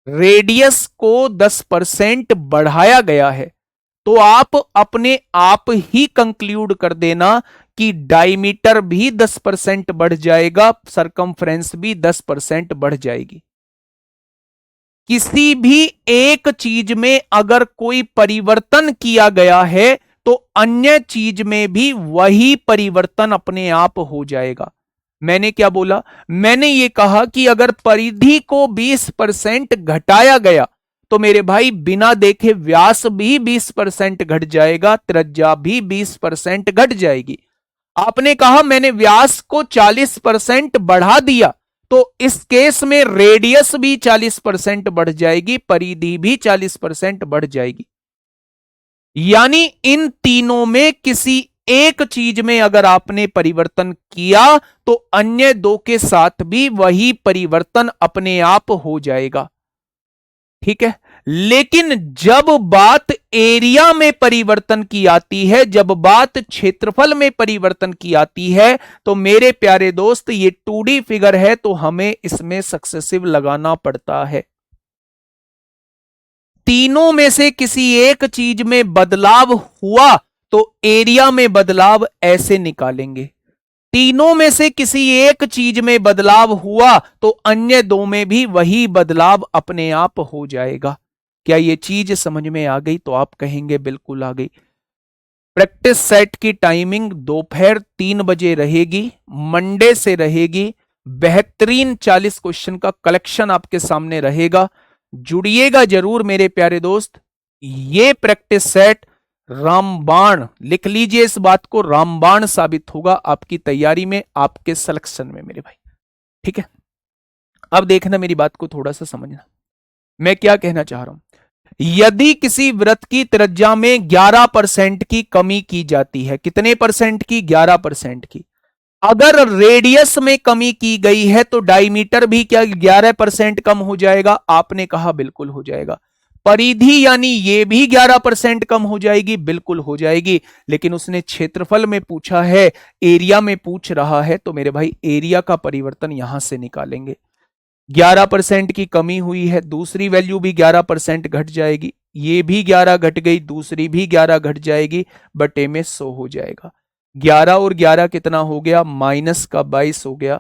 रेडियस को 10% बढ़ाया गया है, तो आप अपने आप ही कंक्लूड कर देना कि डायमीटर भी 10% बढ़ जाएगा, सरकमफ्रेंस भी 10% बढ़ जाएगी। किसी भी एक चीज में अगर कोई परिवर्तन किया गया है तो अन्य चीज में भी वही परिवर्तन अपने आप हो जाएगा। मैंने क्या बोला? मैंने ये कहा कि अगर परिधि को 20% घटाया गया तो मेरे भाई बिना देखे व्यास भी 20% घट जाएगा, त्रिज्या भी 20% घट जाएगी। आपने कहा मैंने व्यास को 40% बढ़ा दिया, तो इस केस में रेडियस भी 40% बढ़ जाएगी, परिधि भी 40% बढ़ जाएगी। यानी इन तीनों में किसी एक चीज में अगर आपने परिवर्तन किया तो अन्य दो के साथ भी वही परिवर्तन अपने आप हो जाएगा। ठीक है, लेकिन जब बात एरिया में परिवर्तन की आती है, जब बात क्षेत्रफल में परिवर्तन की आती है, तो मेरे प्यारे दोस्त ये 2D फिगर है तो हमें इसमें सक्सेसिव लगाना पड़ता है। तीनों में से किसी एक चीज में बदलाव हुआ तो एरिया में बदलाव ऐसे निकालेंगे। तीनों में से किसी एक चीज में बदलाव हुआ तो अन्य दो में भी वही बदलाव अपने आप हो जाएगा। क्या ये चीज समझ में आ गई? तो आप कहेंगे बिल्कुल आ गई। प्रैक्टिस सेट की टाइमिंग दोपहर 3 बजे रहेगी, मंडे से रहेगी। बेहतरीन 40 क्वेश्चन का कलेक्शन आपके सामने रहेगा। जुड़िएगा जरूर मेरे प्यारे दोस्त। ये प्रैक्टिस सेट रामबाण, लिख लीजिए इस बात को, रामबाण साबित होगा आपकी तैयारी में, आपके सिलेक्शन में मेरे भाई। ठीक है, अब देखना मेरी बात को थोड़ा सा समझना, मैं क्या कहना चाह रहा हूं। यदि किसी वृत्त की त्रिज्या में 11% की कमी की जाती है, कितने परसेंट की? 11% की। अगर रेडियस में कमी की गई है तो डायमीटर भी क्या 11% कम हो जाएगा? आपने कहा बिल्कुल हो जाएगा। परिधि यानी ये भी 11% कम हो जाएगी, बिल्कुल हो जाएगी। लेकिन उसने क्षेत्रफल में पूछा है, एरिया में पूछ रहा है, तो मेरे भाई एरिया का परिवर्तन यहां से निकालेंगे। 11% की कमी हुई है, दूसरी वैल्यू भी 11% घट जाएगी, ये भी 11 घट गई, दूसरी भी 11 घट जाएगी, बटे में 100 हो जाएगा। 11 और 11 कितना हो गया? माइनस का 22 हो गया,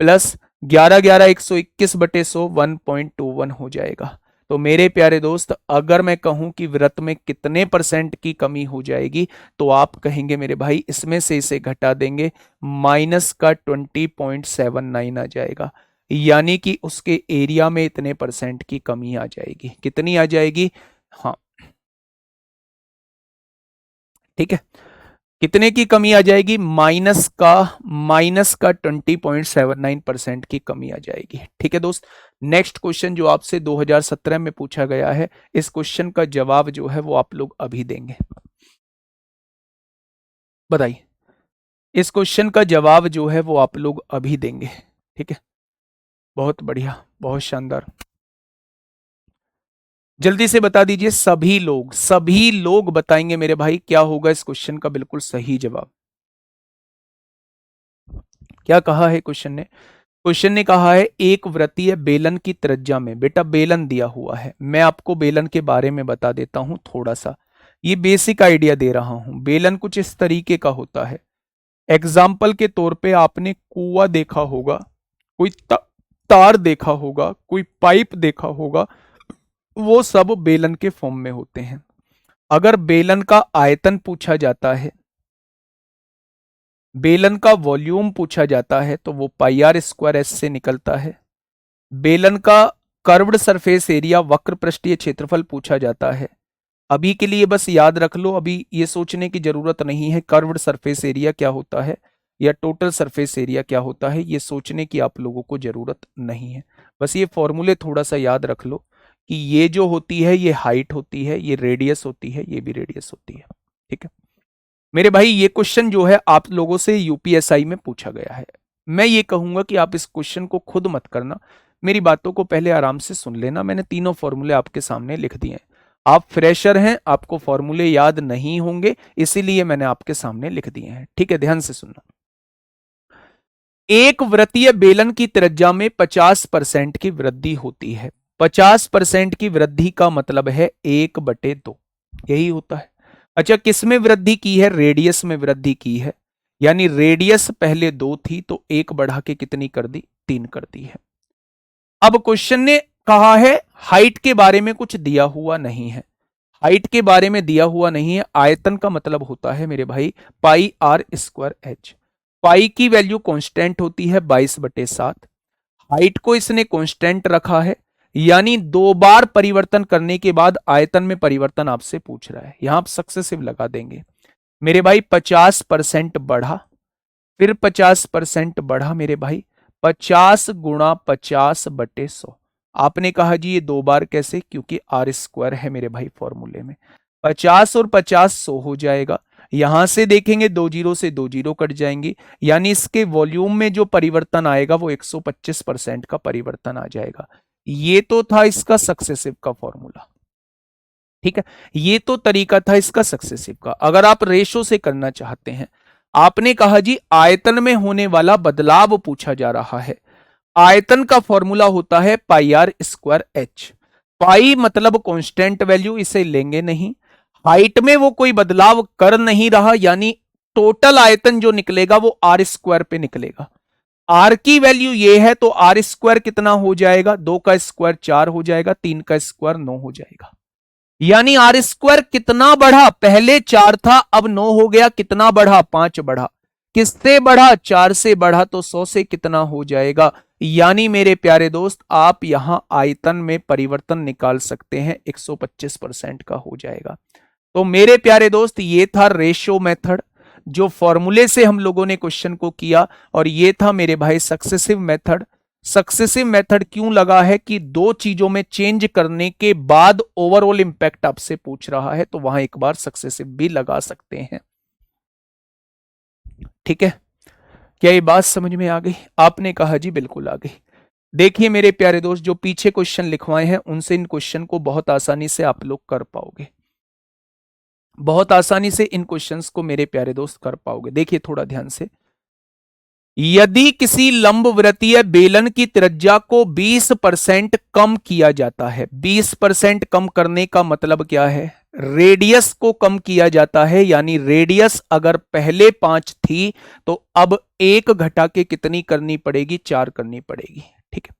प्लस 11 11 121 बटे 100 1.21 हो जाएगा। तो मेरे प्यारे दोस्त, अगर मैं कहूं कि वृत्त में कितने परसेंट की कमी हो जाएगी, तो आप कहेंगे मेरे भाई इसमें से इसे घटा देंगे, माइनस का 20.79 आ जाएगा। यानी कि उसके एरिया में इतने परसेंट की कमी आ जाएगी। कितनी आ जाएगी? हाँ, ठीक है, कितने की कमी आ जाएगी? माइनस का 20.79% की कमी आ जाएगी। ठीक है दोस्त, नेक्स्ट क्वेश्चन जो आपसे 2017 में पूछा गया है, इस क्वेश्चन का जवाब जो है वो आप लोग अभी देंगे। बताइए, इस क्वेश्चन का जवाब जो है वो आप लोग अभी देंगे। ठीक है, बहुत बढ़िया, बहुत शानदार। जल्दी से बता दीजिए, सभी लोग बताएंगे मेरे भाई क्या होगा इस क्वेश्चन का बिल्कुल सही जवाब। क्या कहा है क्वेश्चन ने? क्वेश्चन ने कहा है एक वृत्तीय बेलन की त्रिज्या में, बेटा बेलन दिया हुआ है, मैं आपको बेलन के बारे में बता देता हूं थोड़ा सा, ये बेसिक आइडिया दे रहा हूं। बेलन कुछ इस तरीके का होता है। एग्जाम्पल के तौर पे आपने कुआं देखा होगा, कोई तार देखा होगा, कोई पाइप देखा होगा, वो सब बेलन के फॉर्म में होते हैं। अगर बेलन का आयतन पूछा जाता है, बेलन का वॉल्यूम पूछा जाता है, तो वो पाई आर स्क्वायर एस से निकलता है। बेलन का कर्व्ड सरफेस एरिया, वक्र पृष्ठीय क्षेत्रफल पूछा जाता है। अभी के लिए बस याद रख लो, अभी ये सोचने की जरूरत नहीं है कर्व्ड सरफेस एरिया क्या होता है या टोटल सरफेस एरिया क्या होता है, ये सोचने की आप लोगों को जरूरत नहीं है। बस ये फॉर्मूले थोड़ा सा याद रख लो कि ये जो होती है ये हाइट होती है, ये रेडियस होती है, ये भी रेडियस होती है। ठीक है, मेरे भाई ये क्वेश्चन जो है आप लोगों से यूपीएसआई में पूछा गया है। मैं ये कहूंगा कि आप इस क्वेश्चन को खुद मत करना, मेरी बातों को पहले आराम से सुन लेना। मैंने तीनों फॉर्मूले आपके सामने लिख दिए हैं। आप फ्रेशर हैं, आपको फॉर्मूले याद नहीं होंगे, इसीलिए मैंने आपके सामने लिख दिए हैं। ठीक है, ध्यान से सुनना। एक वृत्तीय बेलन की त्रिज्या में 50% की वृद्धि होती है। 50% की वृद्धि का मतलब है 1/2, यही होता है। अच्छा, किसमें वृद्धि की है? रेडियस में वृद्धि की है, यानी रेडियस पहले 2 थी तो 1 बढ़ा के कितनी कर दी? 3 कर दी है। अब क्वेश्चन ने कहा है हाइट के बारे में कुछ दिया हुआ नहीं है। हाइट के बारे में दिया हुआ नहीं है। आयतन का मतलब होता है मेरे भाई पाई आर स्क्वायर एच। पाई की वैल्यू कांस्टेंट होती है 22/7। हाइट को इसने कांस्टेंट रखा है, यानी 2 बार परिवर्तन करने के बाद आयतन में परिवर्तन आपसे पूछ रहा है। यहां आप सक्सेसिव लगा देंगे मेरे भाई। 50% बढ़ा, फिर 50% बढ़ा मेरे भाई। 50 गुणा 50/100। आपने कहा जी ये 2 बार कैसे? क्योंकि आर स्क्वायर है मेरे भाई फॉर्मूले में। 50 और 50 100 हो जाएगा। यहां से देखेंगे 2 जीरो से 2 जीरो कट जाएंगे, यानी इसके वॉल्यूम में जो परिवर्तन आएगा वो 125% का परिवर्तन आ जाएगा। ये तो था इसका सक्सेसिव का फॉर्मूला। ठीक है, ये तो तरीका था इसका सक्सेसिव का। अगर आप रेशो से करना चाहते हैं, आपने कहा जी आयतन में होने वाला बदलाव पूछा जा रहा है। आयतन का फॉर्मूला होता है पाई आर स्क्वायर एच। पाई मतलब कांस्टेंट वैल्यू, इसे लेंगे नहीं। हाइट में वो कोई बदलाव कर नहीं रहा, यानी टोटल आयतन जो निकलेगा वो आर स्क्वायर पे निकलेगा। आर की वैल्यू ये है तो आर स्क्वायर कितना हो जाएगा? 2 का स्क्वायर 4 हो जाएगा, 3 का स्क्वायर 9 हो जाएगा। यानी आर स्क्वायर कितना बढ़ा? पहले 4 था, अब 9 हो गया। कितना बढ़ा? 5 बढ़ा। किससे बढ़ा? 4 से बढ़ा, तो 100 से कितना हो जाएगा? यानी मेरे प्यारे दोस्त आप यहां आयतन में परिवर्तन निकाल सकते हैं, 125% का हो जाएगा। तो मेरे प्यारे दोस्त ये था रेशो मेथड, जो फॉर्मूले से हम लोगों ने क्वेश्चन को किया, और ये था मेरे भाई सक्सेसिव मेथड। सक्सेसिव मेथड क्यों लगा है? कि 2 चीजों में चेंज करने के बाद ओवरऑल इंपैक्ट आपसे पूछ रहा है, तो वहां एक बार सक्सेसिव भी लगा सकते हैं। ठीक है, क्या ये बात समझ में आ गई? आपने कहा जी बिल्कुल आ गई। देखिए मेरे प्यारे दोस्त, जो पीछे क्वेश्चन लिखवाए हैं उनसे इन क्वेश्चन को बहुत आसानी से आप लोग कर पाओगे। बहुत आसानी से इन क्वेश्चंस को मेरे प्यारे दोस्त कर पाओगे। देखिए थोड़ा ध्यान से। यदि किसी लंबवृत्तीय बेलन की त्रिज्या को 20% कम किया जाता है, 20% कम करने का मतलब क्या है? रेडियस को कम किया जाता है, यानी रेडियस अगर पहले 5 थी तो अब 1 घटा के कितनी करनी पड़ेगी? 4 करनी पड़ेगी। ठीक है,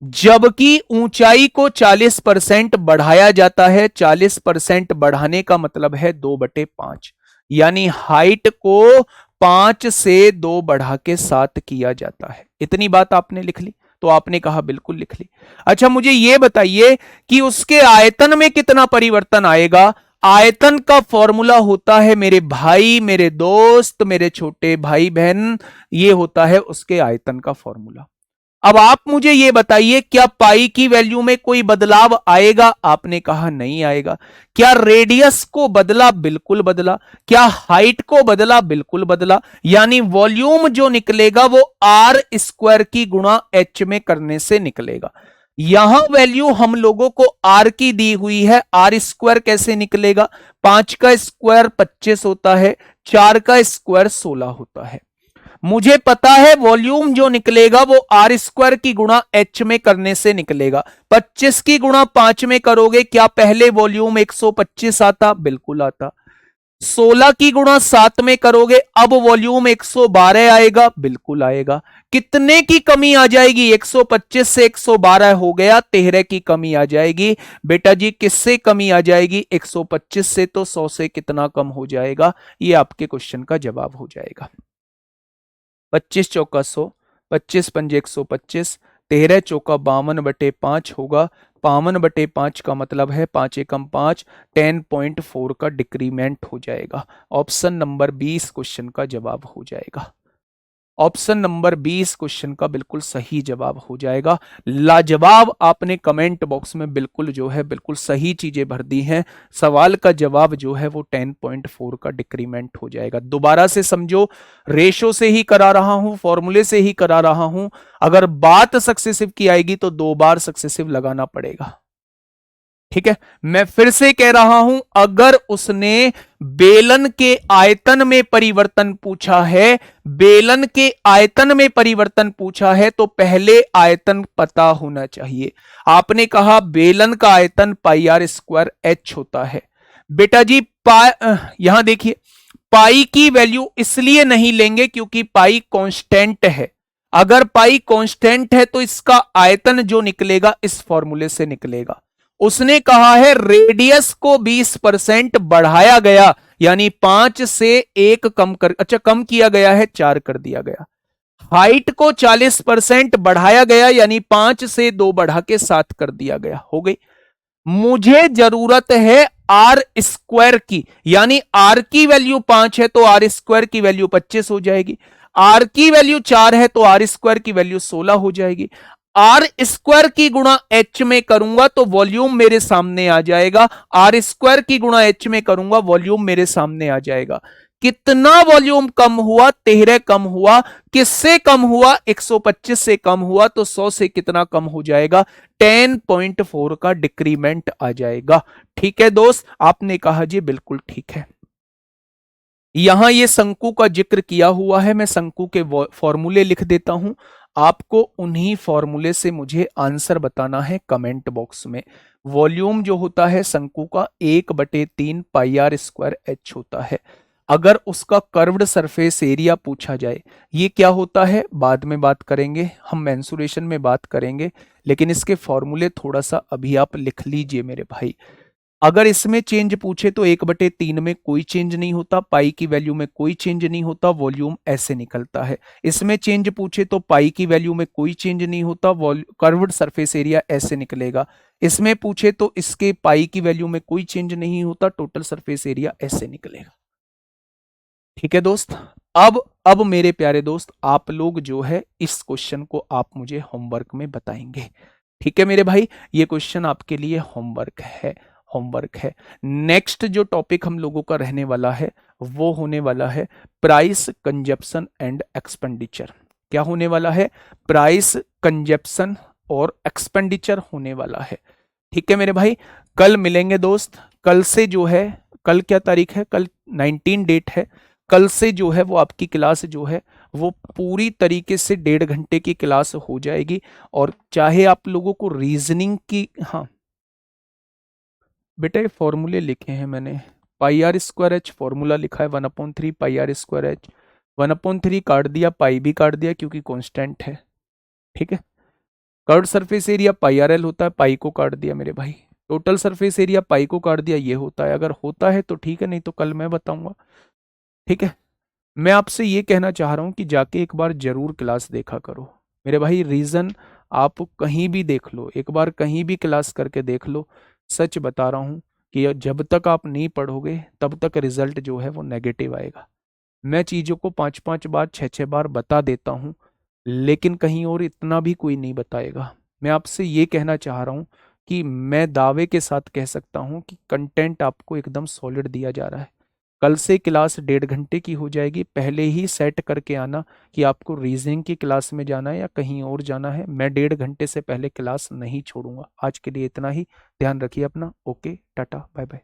जबकि ऊंचाई को 40% बढ़ाया जाता है। 40% बढ़ाने का मतलब है 2/5, यानी हाइट को 5 से 2 बढ़ा के 7 किया जाता है। इतनी बात आपने लिख ली? तो आपने कहा बिल्कुल लिख ली। अच्छा मुझे यह बताइए कि उसके आयतन में कितना परिवर्तन आएगा? आयतन का फॉर्मूला होता है मेरे भाई, मेरे दोस्त, मेरे छोटे भाई बहन, ये होता है उसके आयतन का फॉर्मूला। अब आप मुझे यह बताइए क्या पाई की वैल्यू में कोई बदलाव आएगा? आपने कहा नहीं आएगा। क्या रेडियस को बदला? बिल्कुल बदला। क्या हाइट को बदला? बिल्कुल बदला। यानी वॉल्यूम जो निकलेगा वो आर स्क्वायर की गुणा एच में करने से निकलेगा। यहां वैल्यू हम लोगों को आर की दी हुई है, आर स्क्वायर कैसे निकलेगा? 5 का स्क्वायर 25 होता है, 4 का स्क्वायर 16 होता है। मुझे पता है वॉल्यूम जो निकलेगा वो आर स्क्वायर की गुणा एच में करने से निकलेगा। 25 की गुणा 5 में करोगे, क्या पहले वॉल्यूम 125 आता? बिल्कुल आता। 16 की गुणा 7 में करोगे, अब वॉल्यूम 112 आएगा? बिल्कुल आएगा। कितने की कमी आ जाएगी? 125 से 112 हो गया, 13 की कमी आ जाएगी। बेटा जी किससे कमी आ जाएगी? 125 से। तो 100 से कितना कम हो जाएगा? ये आपके क्वेश्चन का जवाब हो जाएगा। 25 चौका 100, 25 पंजे 125, 13 चौका 52/5 होगा। 52/5 का मतलब है 5 एकम 5, 10.4 का डिक्रीमेंट हो जाएगा। ऑप्शन नंबर 20 क्वेश्चन का जवाब हो जाएगा। ऑप्शन नंबर 20 क्वेश्चन का बिल्कुल सही जवाब हो जाएगा। लाजवाब, आपने कमेंट बॉक्स में बिल्कुल जो है बिल्कुल सही चीजें भर दी हैं। सवाल का जवाब जो है वो 10.4 का डिक्रीमेंट हो जाएगा। दोबारा से समझो, रेशो से ही करा रहा हूं, फॉर्मूले से ही करा रहा हूं। अगर बात सक्सेसिव की आएगी तो 2 बार सक्सेसिव लगाना पड़ेगा। ठीक है, मैं फिर से कह रहा हूं, अगर उसने बेलन के आयतन में परिवर्तन पूछा है, बेलन के आयतन में परिवर्तन पूछा है, तो पहले आयतन पता होना चाहिए। आपने कहा बेलन का आयतन पाई आर स्क्वायर एच होता है। बेटा जी यहां देखिए, पाई की वैल्यू इसलिए नहीं लेंगे क्योंकि पाई कांस्टेंट है। अगर पाई कांस्टेंट है तो इसका आयतन जो निकलेगा इस फॉर्मूले से निकलेगा। उसने कहा है रेडियस को 20% बढ़ाया गया, यानी 5 से 1 कम कर, अच्छा कम किया गया है, 4 कर दिया गया। हाइट को 40% बढ़ाया गया, यानी 5 से 2 बढ़ा के 7 कर दिया गया। हो गई। मुझे जरूरत है आर स्क्वायर की, यानी आर की वैल्यू 5 है तो आर स्क्वायर की वैल्यू 25 हो जाएगी। आर की वैल्यू 4 है तो आर स्क्वायर की वैल्यू 16 हो जाएगी। आर स्क्वायर की गुणा एच में करूंगा तो वॉल्यूम मेरे सामने आ जाएगा। आर स्क्वायर की गुणा एच में करूंगा, वॉल्यूम मेरे सामने आ जाएगा। कितना वॉल्यूम कम हुआ? 13 कम हुआ। किससे कम हुआ? 125 से कम हुआ। तो 100 से कितना कम हो जाएगा? 10.4 का डिक्रीमेंट आ जाएगा। ठीक है दोस्त, आपने कहा जी बिल्कुल ठीक है। यहां ये शंकु का जिक्र किया हुआ है, मैं शंकु के फॉर्मूले लिख देता हूं। आपको उन्हीं फॉर्मूले से मुझे आंसर बताना है कमेंट बॉक्स में। वॉल्यूम जो होता है शंकु का 1/3 पाई आर स्क्वायर एच होता है। अगर उसका कर्व्ड सरफेस एरिया पूछा जाए, ये क्या होता है बाद में बात करेंगे, हम मेंसुरेशन में बात करेंगे, लेकिन इसके फॉर्मूले थोड़ा सा अभी आप लिख लीजिए मेरे भाई। अगर इसमें चेंज पूछे तो 1/3 में कोई चेंज नहीं होता, पाई की वैल्यू में कोई चेंज नहीं होता, वॉल्यूम ऐसे निकलता है। इसमें चेंज पूछे तो पाई की वैल्यू में कोई चेंज नहीं होता, कर्व्ड सरफेस एरिया ऐसे निकलेगा। इसमें पूछे तो इसके पाई की वैल्यू में कोई चेंज नहीं होता, टोटल सरफेस एरिया ऐसे निकलेगा। ठीक है दोस्त, अब मेरे प्यारे दोस्त, आप लोग जो है इस क्वेश्चन को आप मुझे होमवर्क में बताएंगे। ठीक है मेरे भाई, ये क्वेश्चन आपके लिए होमवर्क है। नेक्स्ट जो टॉपिक हम लोगों का रहने वाला है वो होने वाला है प्राइस कंजप्शन एंड एक्सपेंडिचर। क्या होने वाला है? प्राइस कंजप्शन और एक्सपेंडिचर होने वाला है। ठीक है मेरे भाई, कल मिलेंगे दोस्त। कल से जो है, कल क्या तारीख है? कल 19 डेट है। कल से जो है वो आपकी क्लास जो है वो पूरी तरीके से 1.5 घंटे की क्लास हो जाएगी। और चाहे आप लोगों को रीजनिंग की, हाँ बेटा ये फॉर्मूले लिखे हैं मैंने। पाई आर स्क्वायर एच फॉर्मूला लिखा है 1/3 पाई आर स्क्वायर एच। 1/3 काट दिया, पाई भी काट दिया क्योंकि कांस्टेंट है। ठीक है, curved surface area pi R L होता है, पाई को काट दिया मेरे भाई। टोटल सरफेस एरिया पाई को काट दिया, ये होता है। अगर होता है तो ठीक है, नहीं तो कल मैं बताऊंगा। ठीक है, मैं आपसे ये कहना चाह रहा हूं कि जाके एक बार जरूर क्लास देखा करो मेरे भाई। रीजन आप कहीं भी देख लो, एक बार कहीं भी क्लास करके देख लो। सच बता रहा हूं कि जब तक आप नहीं पढ़ोगे तब तक रिजल्ट जो है वो नेगेटिव आएगा। मैं चीज़ों को 5-5 बार 6-6 बार बता देता हूं, लेकिन कहीं और इतना भी कोई नहीं बताएगा। मैं आपसे ये कहना चाह रहा हूं कि मैं दावे के साथ कह सकता हूं कि कंटेंट आपको एकदम सॉलिड दिया जा रहा है। कल से क्लास 1.5 घंटे की हो जाएगी। पहले ही सेट करके आना कि आपको रीजनिंग की क्लास में जाना है या कहीं और जाना है। मैं 1.5 घंटे से पहले क्लास नहीं छोड़ूंगा। आज के लिए इतना ही। ध्यान रखिए अपना। Okay, tata, bye bye.